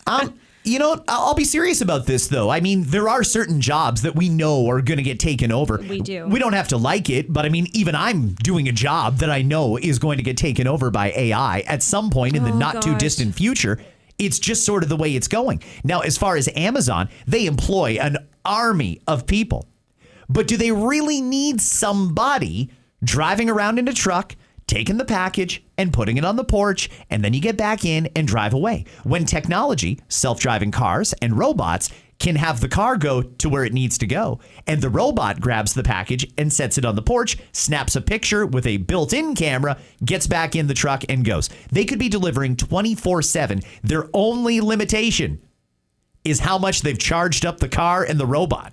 I'll be serious about this, though. I mean, there are certain jobs that we know are going to get taken over. We do. We don't have to like it, but I mean, even I'm doing a job that I know is going to get taken over by AI at some point in the not too distant future. It's just sort of the way it's going. Now, as far as Amazon, they employ an army of people. But do they really need somebody driving around in a truck, taking the package and putting it on the porch, and then you get back in and drive away? When technology, self-driving cars and robots can have the car go to where it needs to go, and the robot grabs the package and sets it on the porch, snaps a picture with a built-in camera, gets back in the truck and goes. They could be delivering 24/7. Their only limitation is how much they've charged up the car and the robot.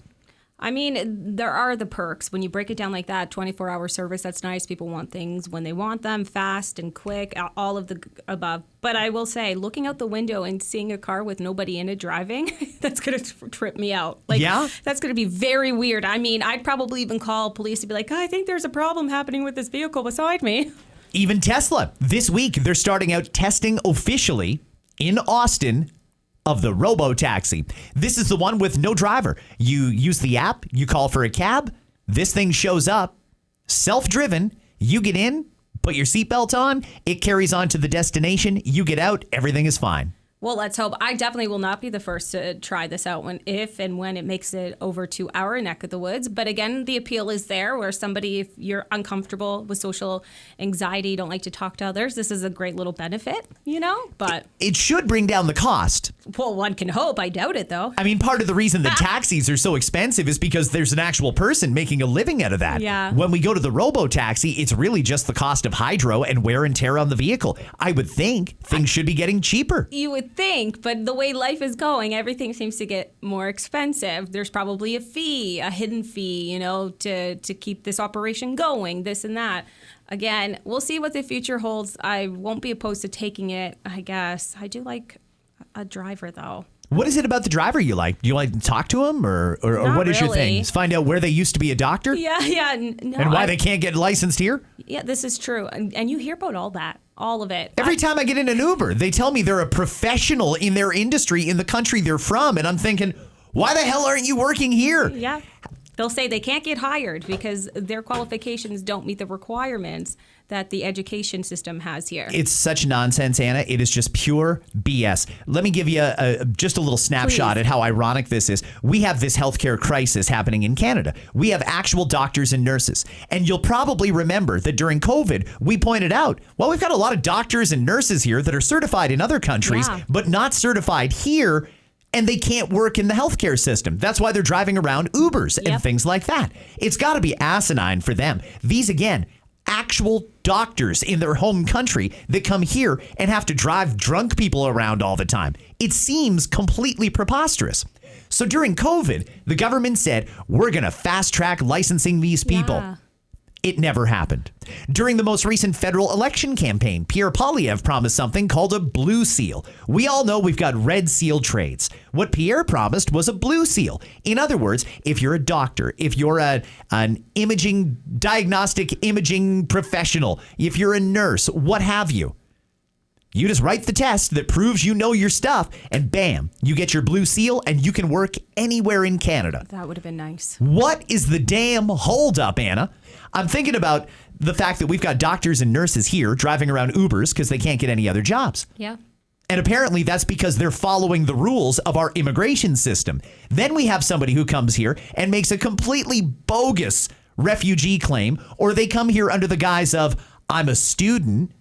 I mean, there are the perks. When you break it down like that, 24-hour service, that's nice. People want things when they want them, fast and quick, all of the above. But I will say, looking out the window and seeing a car with nobody in it driving, that's going to trip me out. Yeah? That's going to be very weird. I mean, I'd probably even call police to be like, I think there's a problem happening with this vehicle beside me. Even Tesla. This week, they're starting out testing officially in Austin of the robo-taxi. This is the one with no driver. You use the app, you call for a cab, this thing shows up, self-driven, you get in, put your seatbelt on, it carries on to the destination, you get out, everything is fine. Well, let's hope. I definitely will not be the first to try this out if and when it makes it over to our neck of the woods. But again, the appeal is there where somebody, if you're uncomfortable with social anxiety, don't like to talk to others, this is a great little benefit, But it should bring down the cost. Well, one can hope. I doubt it, though. I mean, part of the reason that taxis are so expensive is because there's an actual person making a living out of that. Yeah. When we go to the robo-taxi, it's really just the cost of hydro and wear and tear on the vehicle. I would think things should be getting cheaper. You would think, but the way life is going, everything seems to get more expensive. There's probably a fee, a hidden fee, to keep this operation going, this and that. Again, we'll see what the future holds. I won't be opposed to taking it, I guess. I do like a driver, though. What is it about the driver you like? Do you like to talk to him, or what is your really. thing? Just find out where they used to be a doctor? Yeah. No, and why they can't get licensed here? Yeah, this is true. And you hear about all that, all of it. Every time I get in an Uber, they tell me they're a professional in their industry, in the country they're from. And I'm thinking, why the hell aren't you working here? Yeah. They'll say they can't get hired because their qualifications don't meet the requirements that the education system has here. It's such nonsense, Anna. It is just pure BS. Let me give you just a little snapshot at how ironic this is. We have this healthcare crisis happening in Canada. We have actual doctors and nurses. And you'll probably remember that during COVID, we pointed out, well, we've got a lot of doctors and nurses here that are certified in other countries, but not certified here. And they can't work in the healthcare system. That's why they're driving around Ubers and things like that. It's got to be asinine for them. These, again, actual doctors in their home country that come here and have to drive drunk people around all the time. It seems completely preposterous. So during COVID, the government said, we're going to fast track licensing these people. Yeah. It never happened. During the most recent federal election campaign, Pierre Poilievre promised something called a blue seal. We all know we've got red seal trades. What Pierre promised was a blue seal. In other words, if you're a doctor, if you're an diagnostic imaging professional, if you're a nurse, what have you, you just write the test that proves you know your stuff, and bam, you get your blue seal, and you can work anywhere in Canada. That would have been nice. What is the damn holdup, Anna? I'm thinking about the fact that we've got doctors and nurses here driving around Ubers because they can't get any other jobs. Yeah. And apparently that's because they're following the rules of our immigration system. Then we have somebody who comes here and makes a completely bogus refugee claim, or they come here under the guise of, I'm a student,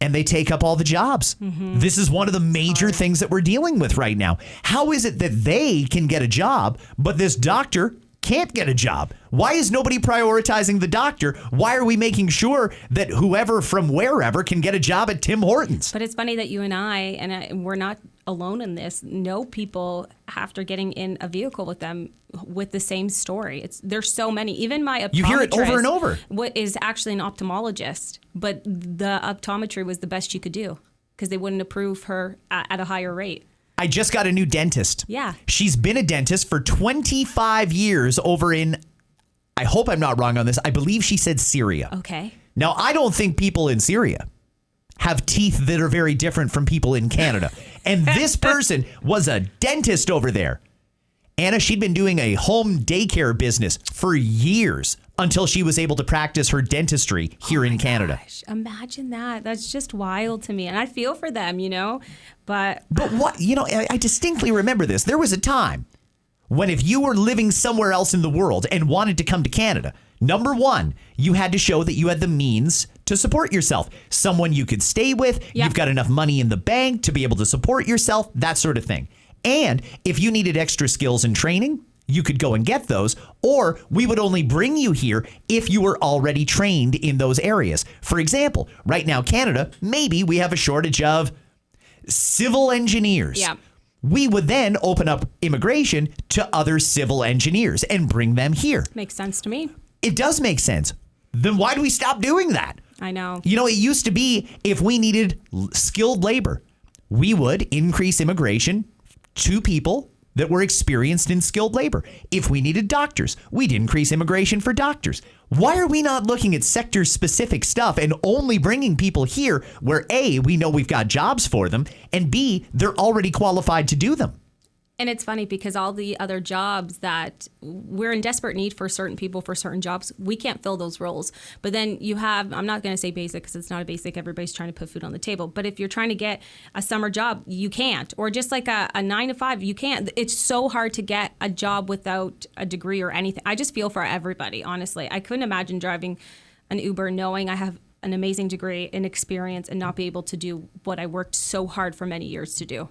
and they take up all the jobs. This is one of the major things that we're dealing with right now. How is it that they can get a job, but this doctor can't get a job? Why is nobody prioritizing the doctor? Why are we making sure that whoever from wherever can get a job at Tim Hortons? But it's funny that you and we're not alone in this, know people after getting in a vehicle with them with the same story. There's so many. Even my optometrist. You hear it over and over. What is actually an ophthalmologist, but the optometry was the best she could do because they wouldn't approve her at a higher rate. I just got a new dentist. Yeah. She's been a dentist for 25 years over in, I hope I'm not wrong on this, I believe she said Syria. Okay. Now, I don't think people in Syria have teeth that are very different from people in Canada. And this person was a dentist over there. Anna, she'd been doing a home daycare business for years until she was able to practice her dentistry here in Canada. Gosh, imagine that. That's just wild to me. And I feel for them, But what, I distinctly remember this. There was a time When if you were living somewhere else in the world and wanted to come to Canada, number one, you had to show that you had the means to support yourself. Someone you could stay with, you've got enough money in the bank to be able to support yourself, that sort of thing. And if you needed extra skills and training, you could go and get those, or we would only bring you here if you were already trained in those areas. For example, right now, Canada, maybe we have a shortage of civil engineers. Yeah. We would then open up immigration to other civil engineers and bring them here. Makes sense to me. It does make sense. Then why do we stop doing that? I know. You know, it used to be if we needed skilled labor, we would increase immigration to people that were experienced in skilled labor. If we needed doctors, we'd increase immigration for doctors. Why are we not looking at sector-specific stuff and only bringing people here where A, we know we've got jobs for them, and B, they're already qualified to do them? And it's funny because all the other jobs that we're in desperate need for certain people for certain jobs, we can't fill those roles. But then you have, I'm not going to say basic because it's not a basic. Everybody's trying to put food on the table. But if you're trying to get a summer job, you can't. Or just like a 9 to 5, you can't. It's so hard to get a job without a degree or anything. I just feel for everybody, honestly. I couldn't imagine driving an Uber knowing I have an amazing degree and experience and not be able to do what I worked so hard for many years to do.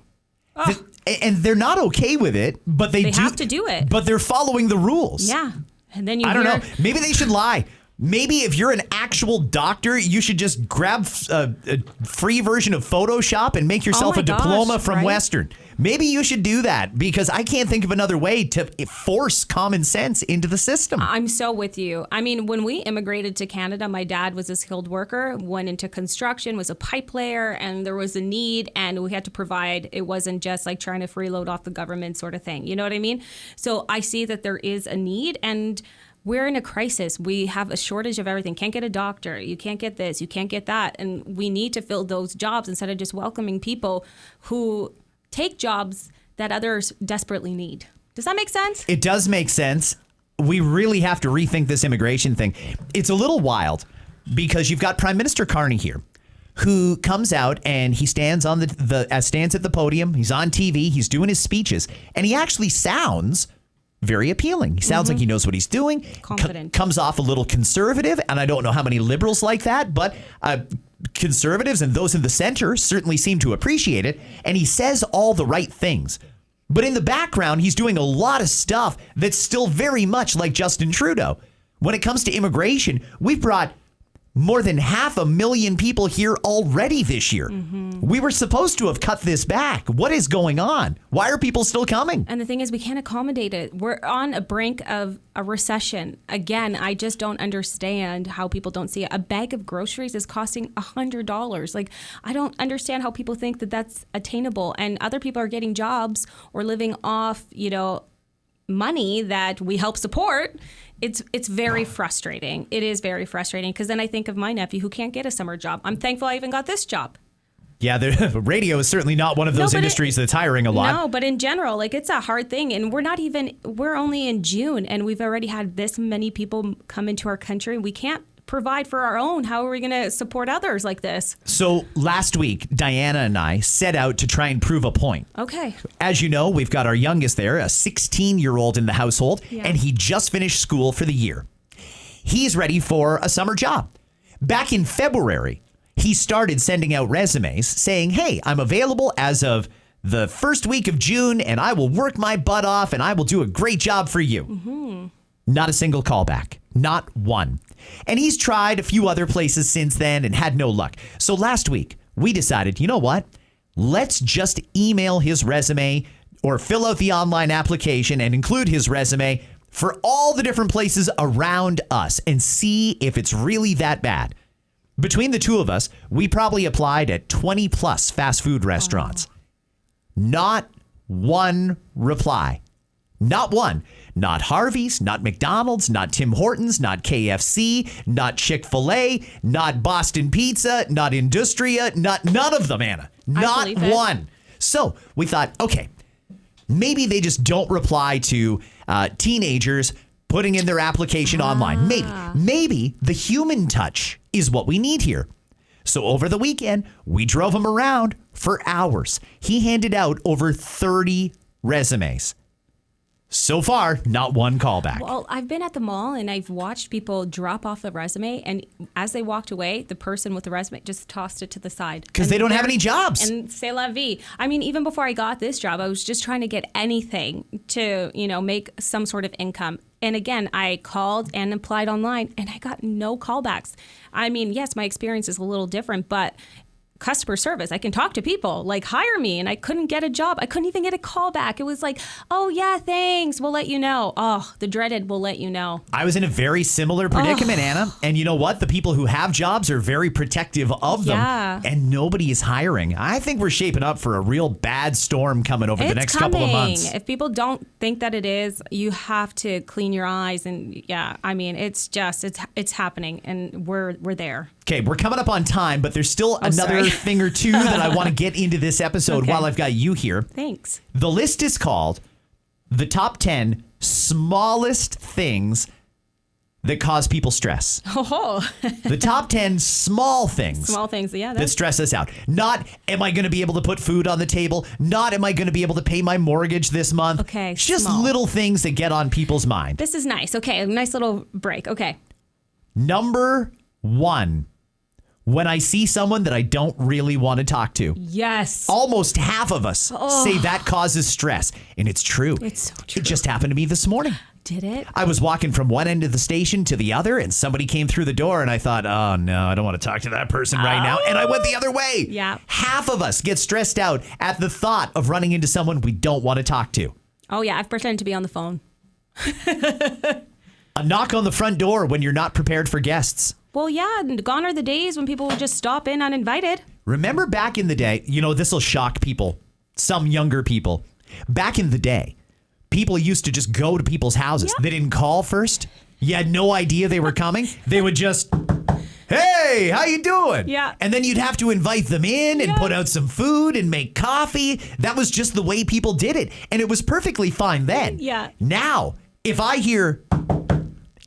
And they're not okay with it, but they have to do it. But they're following the rules. Yeah. And then you I don't know. Maybe they should lie. Maybe if you're an actual doctor, you should just grab a free version of Photoshop and make yourself a diploma from Western. Maybe you should do that because I can't think of another way to force common sense into the system. I'm so with you. I mean, when we immigrated to Canada, my dad was a skilled worker, went into construction, was a pipe layer, and there was a need, and we had to provide. It wasn't just like trying to freeload off the government sort of thing. You know what I mean? So I see that there is a need, and we're in a crisis. We have a shortage of everything. Can't get a doctor. You can't get this. You can't get that. And we need to fill those jobs instead of just welcoming people who take jobs that others desperately need. Does that make sense? It does make sense. We really have to rethink this immigration thing. It's a little wild because you've got Prime Minister Carney here who comes out and he stands on stands at the podium. He's on TV. He's doing his speeches, and he actually sounds very appealing. He sounds like he knows what he's doing. Confident. Comes off a little conservative, and I don't know how many liberals like that, but conservatives and those in the center certainly seem to appreciate it. And he says all the right things. But in the background, he's doing a lot of stuff that's still very much like Justin Trudeau. When it comes to immigration, we've brought more than 500,000 people here already this year. We were supposed to have cut this back. What is going on? Why are people still coming? And the thing is, we can't accommodate it. We're on a brink of a recession. Again, I just don't understand how people don't see it. A bag of groceries is costing $100. Like, I don't understand how people think that that's attainable. And other people are getting jobs or living off, money that we help support. It's very frustrating. It is very frustrating because then I think of my nephew who can't get a summer job. I'm thankful I even got this job. Yeah, the radio is certainly not one of those industries that's hiring a lot. No, but in general, it's a hard thing. And we're only in June and we've already had this many people come into our country. We can't provide for our own. How are we going to support others like this? So last week, Diana and I set out to try and prove a point. Okay. As you know, we've got our youngest there, a 16-year-old in the household, and he just finished school for the year. He's ready for a summer job. Back in February, he started sending out resumes saying, hey, I'm available as of the first week of June, and I will work my butt off, and I will do a great job for you. Not a single callback. Not one. And he's tried a few other places since then and had no luck. So last week, we decided, you know what? Let's just email his resume or fill out the online application and include his resume for all the different places around us and see if it's really that bad. Between the two of us, we probably applied at 20 plus fast food restaurants. Not one reply. Not one. Not Harvey's, not McDonald's, not Tim Hortons, not KFC, not Chick-fil-A, not Boston Pizza, not Industria, none of them, Anna. Not one. So we thought, okay, maybe they just don't reply to teenagers putting in their application online. Maybe the human touch is what we need here. So over the weekend, we drove him around for hours. He handed out over 30 resumes. So far, not one callback. Well, I've been at the mall and I've watched people drop off the resume, and as they walked away, the person with the resume just tossed it to the side. Because they don't have any jobs. And c'est la vie. I mean, even before I got this job, I was just trying to get anything to, make some sort of income. And again, I called and applied online, and I got no callbacks. I mean, yes, my experience is a little different, but customer service, I can talk to people, like, hire me, and I couldn't get a job. I couldn't even get a call back. It was like, oh yeah, thanks, we'll let you know. Oh, the dreaded "we'll let you know." I was in a very similar predicament, Anna. And you know what? The people who have jobs are very protective of them. Yeah. And nobody is hiring. I think we're shaping up for a real bad storm coming over the next couple of months. If people don't think that it is, you have to clean your eyes. And yeah, I mean, it's happening, and we're there. Okay, we're coming up on time, but there's still another thing or two that I want to get into this episode while I've got you here. Thanks. The list is called the top 10 smallest things that cause people stress. Oh. The top 10 small things. Small things, yeah. That stress us out. Not, am I going to be able to put food on the table? Not, am I going to be able to pay my mortgage this month? Okay, Just small. little things that get on people's mind. This is nice. Okay, a nice little break. Okay. Number 1. When I see someone that I don't really want to talk to. Yes. Almost half of us say that causes stress. And it's true. It's so true. It just happened to me this morning. Did it? I was walking from one end of the station to the other, and somebody came through the door, and I thought, oh, no, I don't want to talk to that person right now. And I went the other way. Yeah. Half of us get stressed out at the thought of running into someone we don't want to talk to. Oh, yeah. I've pretended to be on the phone. A knock on the front door when you're not prepared for guests. Well, yeah, and gone are the days when people would just stop in uninvited. Remember back in the day, this will shock people, some younger people. Back in the day, people used to just go to people's houses. Yeah. They didn't call first. You had no idea they were coming. They would just, hey, how you doing? Yeah. And then you'd have to invite them in and put out some food and make coffee. That was just the way people did it. And it was perfectly fine then. Yeah. Now, if I hear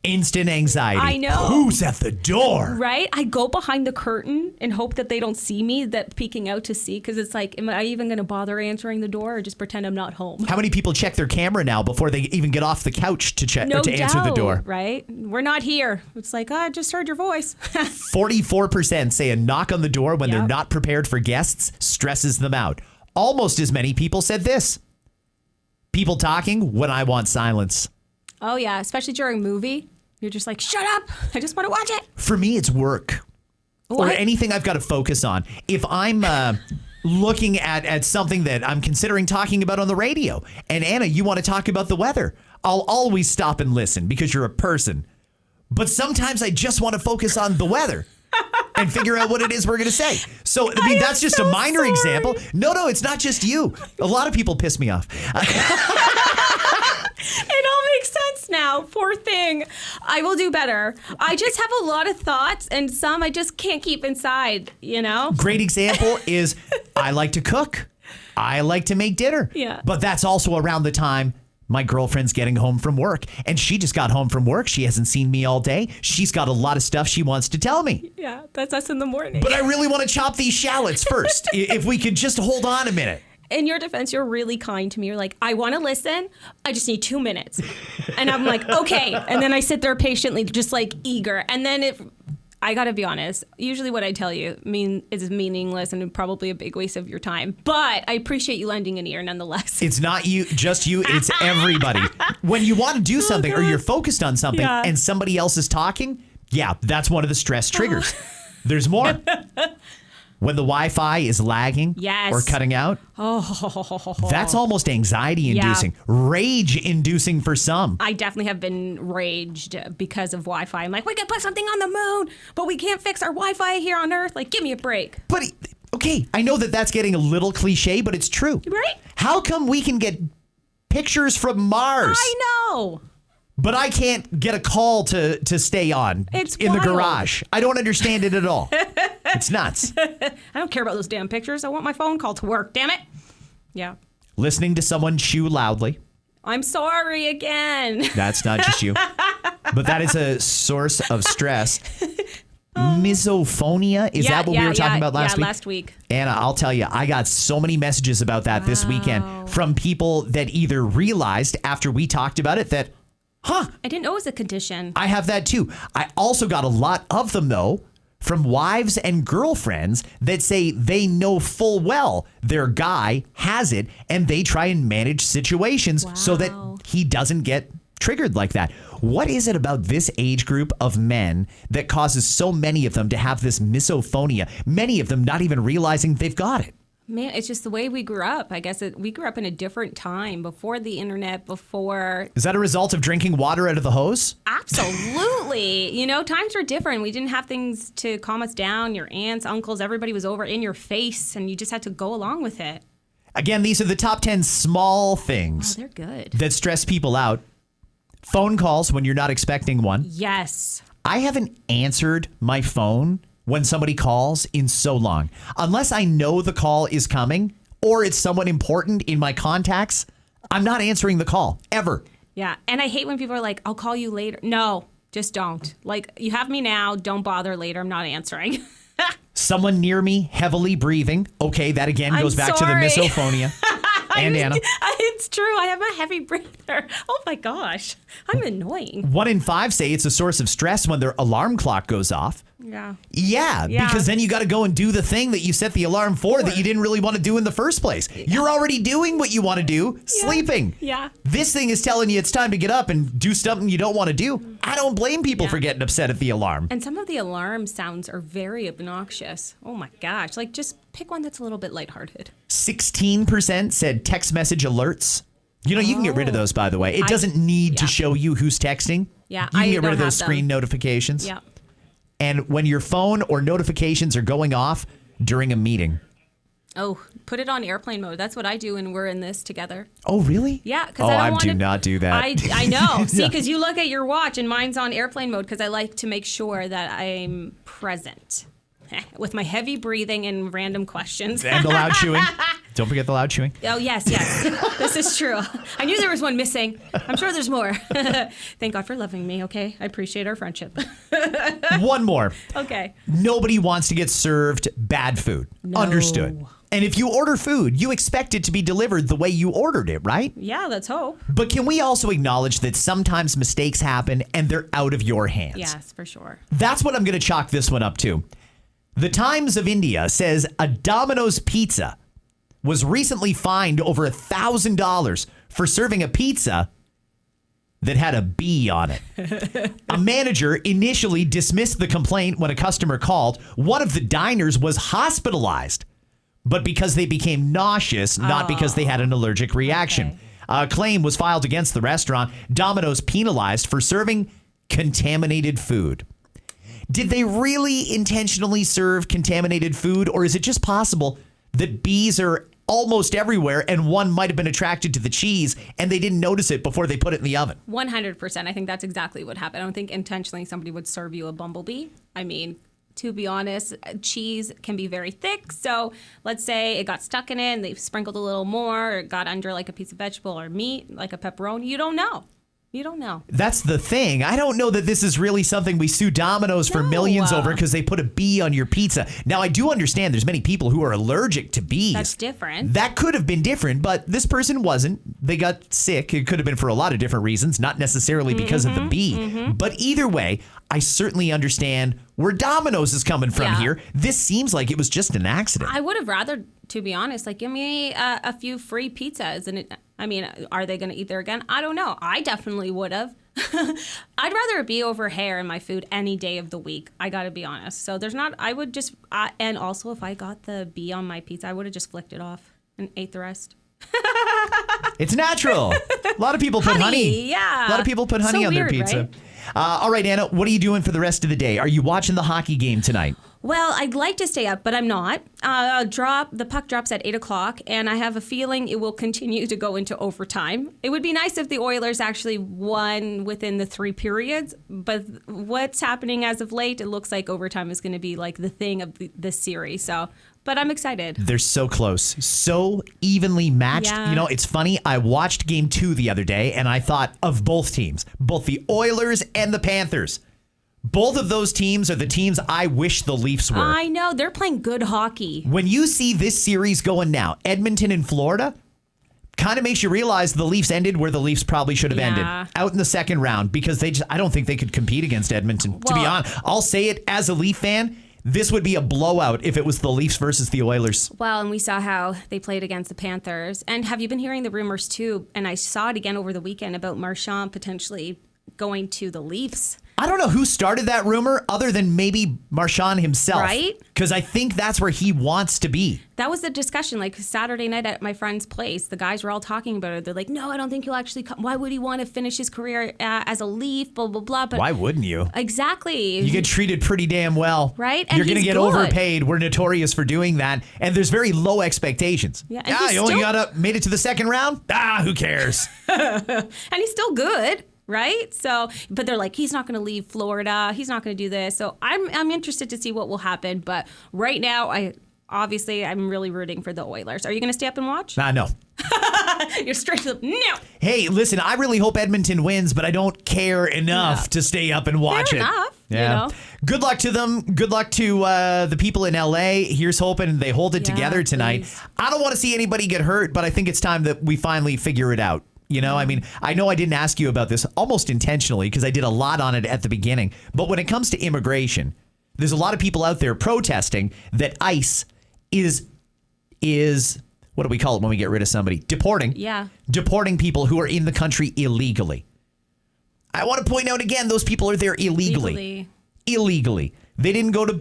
instant anxiety. I know. Who's at the door? Right? I go behind the curtain and hope that they don't see me, that peeking out to see, because it's like, am I even going to bother answering the door or just pretend I'm not home? How many people check their camera now before they even get off the couch to check or to answer the door? Right? We're not here. It's like, I just heard your voice. 44% say a knock on the door when they're not prepared for guests stresses them out. Almost as many people said this. People talking when I want silence. Oh, yeah. Especially during a movie. You're just like, shut up. I just want to watch it. For me, it's work. What? Or anything I've got to focus on. If I'm looking at something that I'm considering talking about on the radio, and Anna, you want to talk about the weather, I'll always stop and listen because you're a person. But sometimes I just want to focus on the weather and figure out what it is we're going to say. So, I mean, that's just a minor example. No, it's not just you. A lot of people piss me off. It all makes sense now. Poor thing. I will do better. I just have a lot of thoughts, and some I just can't keep inside, Great example is I like to cook. I like to make dinner. Yeah. But that's also around the time my girlfriend's getting home from work, and she just got home from work. She hasn't seen me all day. She's got a lot of stuff she wants to tell me. Yeah, that's us in the morning. But I really want to chop these shallots first. If we could just hold on a minute. In your defense, you're really kind to me. You're like, I want to listen. I just need 2 minutes. And I'm like, okay. And then I sit there patiently, just like eager. And then if I got to be honest, usually what I tell you is meaningless and probably a big waste of your time. But I appreciate you lending an ear nonetheless. It's not you, just you. It's everybody. When you want to do something or you're focused on something and somebody else is talking, that's one of the stress triggers. There's more. When the Wi-Fi is lagging or cutting out, that's almost anxiety-inducing, rage-inducing for some. I definitely have been raged because of Wi-Fi. I'm like, we could put something on the moon, but we can't fix our Wi-Fi here on Earth. Like, give me a break. But, okay, I know that's getting a little cliche, but it's true. Right? How come we can get pictures from Mars? I know. But I can't get a call to stay on It's in the wild. garage. I don't understand it at all. It's nuts. I don't care about those damn pictures. I want my phone call to work. Damn it. Yeah. Listening to someone chew loudly. I'm sorry again. That's not just you. But that is a source of stress. Misophonia? Is that what we were talking about last week? Yeah, last week. Anna, I'll tell you, I got so many messages about that this weekend from people that either realized after we talked about it that, I didn't know it was a condition. I have that too. I also got a lot of them, though, from wives and girlfriends that say they know full well their guy has it and they try and manage situations so that he doesn't get triggered like that. What is it about this age group of men that causes so many of them to have this misophonia? Many of them not even realizing they've got it. Man, it's just the way we grew up. I guess we grew up in a different time, before the internet, before... Is that a result of drinking water out of the hose? Absolutely. Times were different. We didn't have things to calm us down. Your aunts, uncles, everybody was over in your face, and you just had to go along with it. Again, these are the top 10 small things They're good. that stress people out. Phone calls when you're not expecting one. Yes. I haven't answered my phone when somebody calls in so long. Unless I know the call is coming or it's someone important in my contacts, I'm not answering the call, ever. Yeah. And I hate when people are like, I'll call you later. No, just don't. Like, you have me now. Don't bother later. I'm not answering. Someone near me, heavily breathing. Okay, that again goes back to the misophonia. And Anna. It's true. I have a heavy breather. Oh my gosh. I'm annoying. 1 in 5 say it's a source of stress when their alarm clock goes off. Yeah, because then you got to go and do the thing that you set the alarm for that you didn't really want to do in the first place. You're already doing what you want to do, sleeping. Yeah. This thing is telling you it's time to get up and do something you don't want to do. I don't blame people for getting upset at the alarm. And some of the alarm sounds are very obnoxious. Oh my gosh. Like, just pick one that's a little bit lighthearted. 16% said text message alerts. You can get rid of those, by the way. It doesn't need to show you who's texting. Yeah, you can get rid don't of those have screen them. notifications. Yeah. And when your phone or notifications are going off during a meeting. Oh, put it on airplane mode. That's what I do when we're in this together. Oh, really? Yeah, because I don't want do not do that. I know. See, because you look at your watch and mine's on airplane mode because I like to make sure that I'm present with my heavy breathing and random questions. And the loud chewing. Don't forget the loud chewing. Oh, yes. This is true. I knew there was one missing. I'm sure there's more. Thank God for loving me, okay? I appreciate our friendship. One more. Okay. Nobody wants to get served bad food. No. Understood. And if you order food, you expect it to be delivered the way you ordered it, right? Yeah, let's hope. But can we also acknowledge that sometimes mistakes happen and they're out of your hands? Yes, for sure. That's what I'm going to chalk this one up to. The Times of India says a Domino's pizza was recently fined over $1,000 for serving a pizza that had a B on it. A manager initially dismissed the complaint when a customer called. One of the diners was hospitalized, but because they became nauseous, not because they had an allergic reaction. Okay. A claim was filed against the restaurant. Domino's penalized for serving contaminated food. Did they really intentionally serve contaminated food, or is it just possible that bees are almost everywhere and one might have been attracted to the cheese and they didn't notice it before they put it in the oven? 100%. I think that's exactly what happened. I don't think intentionally somebody would serve you a bumblebee. I mean, to be honest, cheese can be very thick. So let's say it got stuck in it and they sprinkled a little more, or it got under like a piece of vegetable or meat, like a pepperoni. You don't know. You don't know. That's the thing. I don't know that this is really something we sue Domino's for millions over because they put a bee on your pizza. Now, I do understand there's many people who are allergic to bees. That's different. That could have been different, but this person wasn't. They got sick. It could have been for a lot of different reasons, not necessarily because of the bee. But either way, I certainly understand where Domino's is coming from here. This seems like it was just an accident. I would have rather, to be honest, like, give me a few free pizzas. And I mean, are they going to eat there again? I don't know. I definitely would have. I'd rather it be over hair in my food any day of the week. I got to be honest. So I would just, and also if I got the bee on my pizza, I would have just flicked it off and ate the rest. It's natural. A lot of people put honey. Yeah. A lot of people put honey on their pizza. Right? All right, Anna, what are you doing for the rest of the day? Are you watching the hockey game tonight? Well, I'd like to stay up, but I'm not. The puck drops at 8 o'clock, and I have a feeling it will continue to go into overtime. It would be nice if the Oilers actually won within the 3 periods, but what's happening as of late, it looks like overtime is going to be like the thing of this series. But I'm excited. They're so close, so evenly matched. Yeah. You know, it's funny. I watched game 2 the other day, and I thought of both teams, both the Oilers and the Panthers. Both of those teams are the teams I wish the Leafs were. I know. They're playing good hockey. When you see this series going now, Edmonton and Florida, kind of makes you realize the Leafs ended where the Leafs probably should have ended, out in the second round, because I don't think they could compete against Edmonton. To be honest, I'll say it as a Leaf fan, this would be a blowout if it was the Leafs versus the Oilers. Well, and we saw how they played against the Panthers. And have you been hearing the rumors too? And I saw it again over the weekend about Marchand potentially going to the Leafs. I don't know who started that rumor other than maybe Marchand himself. Right? Because I think that's where he wants to be. That was the discussion. Like Saturday night at my friend's place, the guys were all talking about it. They're like, no, I don't think he'll actually come. Why would he want to finish his career as a Leaf, blah, blah, blah. But why wouldn't you? Exactly. You get treated pretty damn well. Right? And you're going to get good. overpaid. We're notorious for doing that. And there's very low expectations. Yeah, and you only made it to the second round? Who cares? And he's still good. Right? So, but they're like, he's not going to leave Florida. He's not going to do this. So I'm interested to see what will happen. But right now, I'm really rooting for the Oilers. Are you going to stay up and watch? No. You're straight to the no. Hey, listen, I really hope Edmonton wins, but I don't care enough to stay up and watch Fair it. enough. Yeah. You know? Good luck to them. Good luck to the people in L.A. Here's hoping they hold it together tonight. Please. I don't want to see anybody get hurt, but I think it's time that we finally figure it out. You know, I mean, I know I didn't ask you about this almost intentionally because I did a lot on it at the beginning. But when it comes to immigration, there's a lot of people out there protesting that ICE is what do we call it when we get rid of somebody? Deporting. Yeah. Deporting people who are in the country illegally. I want to point out again, those people are there illegally. Illegally. They didn't go to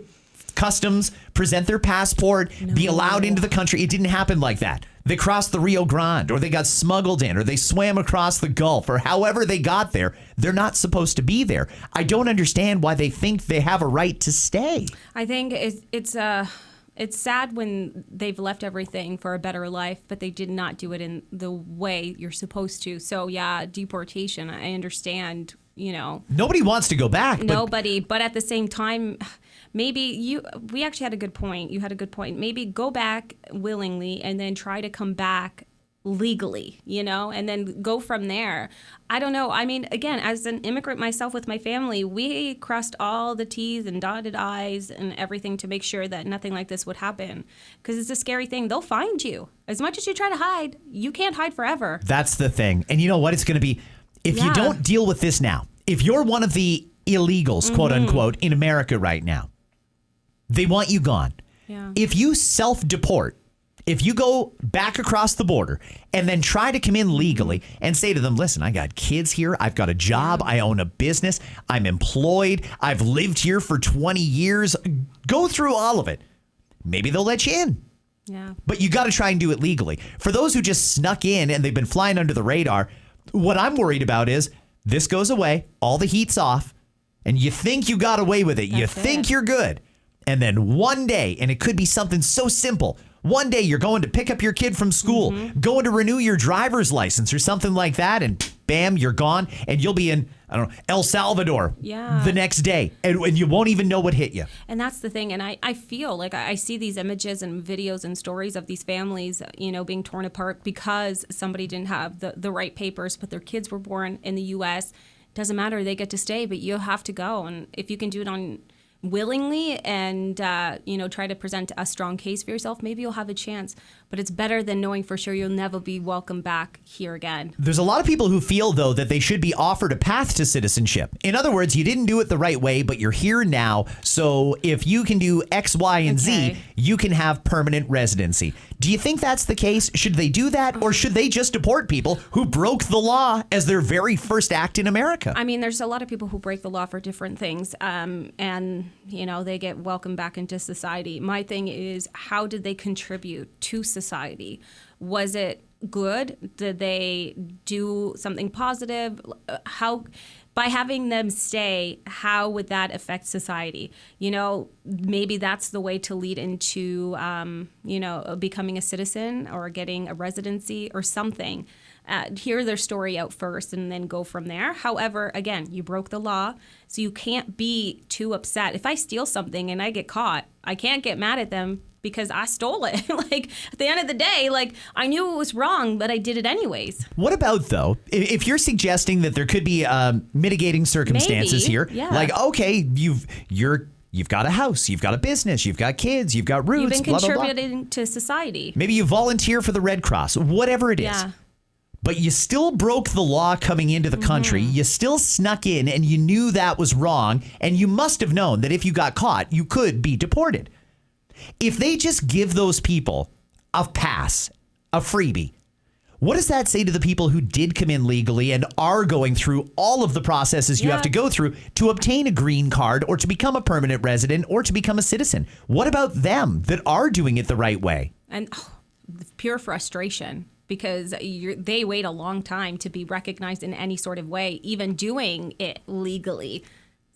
customs, present their passport, be allowed into the country. It didn't happen like that. They crossed the Rio Grande, or they got smuggled in, or they swam across the Gulf, or however they got there. They're not supposed to be there. I don't understand why they think they have a right to stay. I think it's sad when they've left everything for a better life, but they did not do it in the way you're supposed to. So yeah, deportation, I understand, you know. Nobody wants to go back. Nobody, but at the same time, maybe we actually had a good point. You had a good point. Maybe go back willingly and then try to come back legally, you know, and then go from there. I don't know. I mean, again, as an immigrant myself with my family, we crossed all the T's and dotted I's and everything to make sure that nothing like this would happen. Because it's a scary thing. They'll find you. As much as you try to hide, you can't hide forever. That's the thing. And you know what? It's going to be, if you don't deal with this now, if you're one of the illegals, quote unquote, in America right now, they want you gone. Yeah. If you self-deport, if you go back across the border and then try to come in legally and say to them, listen, I got kids here. I've got a job. I own a business. I'm employed. I've lived here for 20 years. Go through all of it. Maybe they'll let you in. Yeah. But you got to try and do it legally. For those who just snuck in and they've been flying under the radar, what I'm worried about is this goes away. All the heat's off. And you think you got away with it. You think you're good. And then one day, and it could be something so simple, one day you're going to pick up your kid from school, going to renew your driver's license or something like that, and bam, you're gone, and you'll be in, I don't know, El Salvador the next day, and you won't even know what hit you. And that's the thing. And I feel like I see these images and videos and stories of these families, you know, being torn apart because somebody didn't have the right papers, but their kids were born in the U.S. Doesn't matter. They get to stay, but you have to go. And if you can do it on willingly and, you know, try to present a strong case for yourself, maybe you'll have a chance. But it's better than knowing for sure you'll never be welcome back here again. There's a lot of people who feel, though, that they should be offered a path to citizenship. In other words, you didn't do it the right way, but you're here now. So if you can do X, Y, and Z, you can have permanent residency. Do you think that's the case? Should they do that? Or should they just deport people who broke the law as their very first act in America? I mean, there's a lot of people who break the law for different things. And, you know, they get welcomed back into society. My thing is, how did they contribute to society? Was it good? Did they do something positive? How, by having them stay, how would that affect society? You know, maybe that's the way to lead into, you know, becoming a citizen or getting a residency or something. Hear their story out first and then go from there. However, again, you broke the law, so you can't be too upset. If I steal something and I get caught, I can't get mad at them. because I stole it. Like, at the end of the day, like, I knew it was wrong, but I did it anyways. What about, though, if you're suggesting that there could be mitigating circumstances Maybe, here, yeah. like, okay, you've got a house, you've got a business, you've got kids, you've got roots, You've been blah, blah, blah. contributing to society. Maybe you volunteer for the Red Cross, whatever it is. Yeah. But you still broke the law coming into the country. You still snuck in and you knew that was wrong. And you must have known that if you got caught, you could be deported. If they just give those people a pass, a freebie, what does that say to the people who did come in legally and are going through all of the processes you have to go through to obtain a green card or to become a permanent resident or to become a citizen? What about them that are doing it the right way? And the pure frustration, because they wait a long time to be recognized in any sort of way, even doing it legally.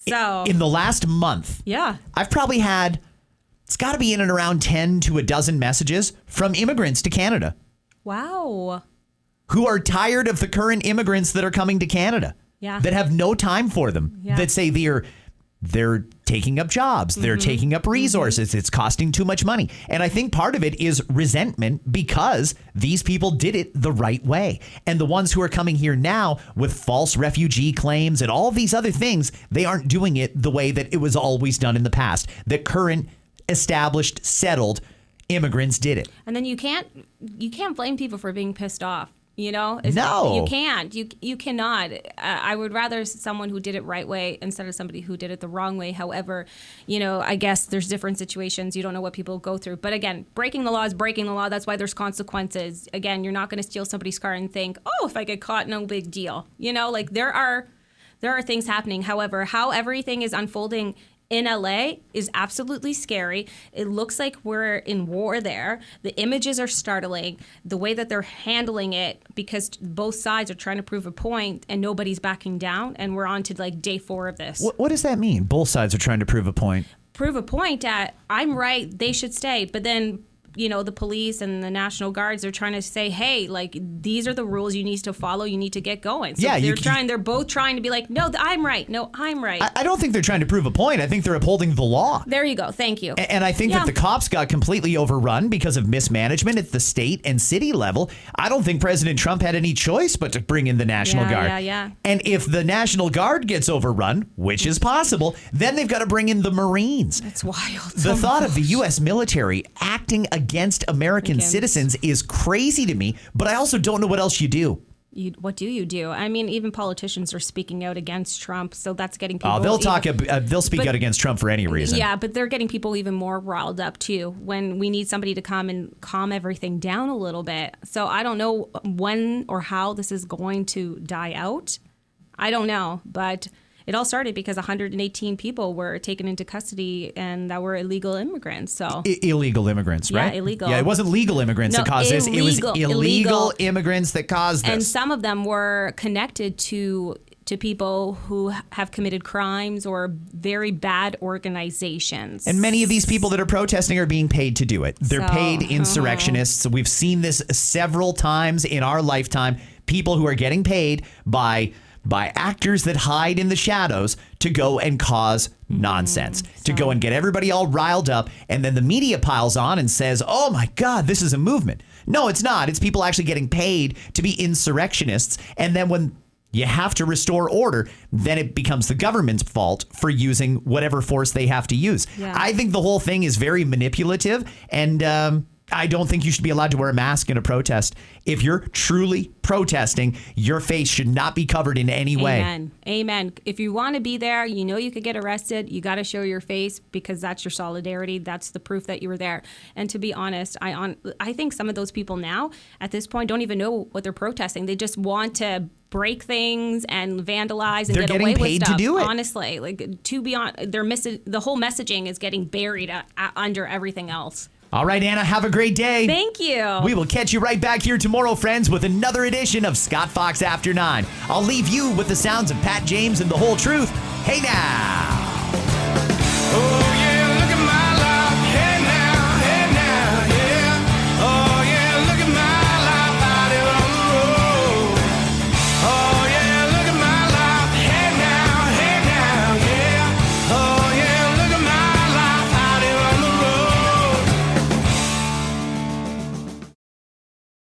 So In the last month, yeah, I've probably had, it's got to be in and around 10 to a dozen messages from immigrants to Canada wow. who are tired of the current immigrants that are coming to Canada, Yeah. that have no time for them, Yeah. that say they're taking up jobs, they're taking up resources, it's costing too much money. And I think part of it is resentment because these people did it the right way. And the ones who are coming here now with false refugee claims and all these other things, they aren't doing it the way that it was always done in the past. The current established, settled immigrants did it. And then you can't blame people for being pissed off. You know, No. you can't. You cannot. I would rather someone who did it right way instead of somebody who did it the wrong way. However, you know, I guess there's different situations. You don't know what people go through. But again, breaking the law is breaking the law. That's why there's consequences. Again, you're not going to steal somebody's car and think, oh, if I get caught, no big deal. You know, like there are things happening. However, how everything is unfolding in LA is absolutely scary. It looks like we're in war there. The images are startling. The way that they're handling it, because both sides are trying to prove a point and nobody's backing down. And we're on to like day 4 of this. What does that mean? Both sides are trying to prove a point. Prove a point at, I'm right, they should stay. But then, you know, the police and the National Guards are trying to say, hey, like, these are the rules you need to follow. You need to get going. So Yeah, they're both trying to be like, no, I'm right. No, I'm right. I don't think they're trying to prove a point. I think they're upholding the law. There you go. Thank you. And I think that the cops got completely overrun because of mismanagement at the state and city level. I don't think President Trump had any choice but to bring in the National Guard. Yeah. And if the National Guard gets overrun, which is possible, then they've got to bring in the Marines. It's wild. The thought of the U.S. military acting against American citizens is crazy to me, but I also don't know what else you do. What do you do? I mean, even politicians are speaking out against Trump, so that's getting people. They'll speak out against Trump for any reason. Yeah, but they're getting people even more riled up too when we need somebody to come and calm everything down a little bit. So I don't know when or how this is going to die out. I don't know, but it all started because 118 people were taken into custody and that were illegal immigrants. So illegal immigrants, right? Yeah, illegal. Yeah, it wasn't legal immigrants that caused this. It was illegal immigrants that caused this. And some of them were connected to people who have committed crimes or very bad organizations. And many of these people that are protesting are being paid to do it. They're paid insurrectionists. We've seen this several times in our lifetime. People who are getting paid by actors that hide in the shadows to go and cause nonsense, to go and get everybody all riled up. And then the media piles on and says, oh my God, this is a movement. No, it's not. It's people actually getting paid to be insurrectionists. And then when you have to restore order, then it becomes the government's fault for using whatever force they have to use. Yeah. I think the whole thing is very manipulative, and I don't think you should be allowed to wear a mask in a protest. If you're truly protesting, your face should not be covered in any way. Amen. If you want to be there, you know you could get arrested. You got to show your face because that's your solidarity. That's the proof that you were there. And to be honest, I think some of those people now at this point don't even know what they're protesting. They just want to break things and vandalize and They're get getting away with paid stuff. to do it. Honestly, like, to be honest, the whole messaging is getting buried under everything else. All right, Anna, have a great day. Thank you. We will catch you right back here tomorrow, friends, with another edition of Scott Fox After 9. I'll leave you with the sounds of Pat James and The Whole Truth. Hey now.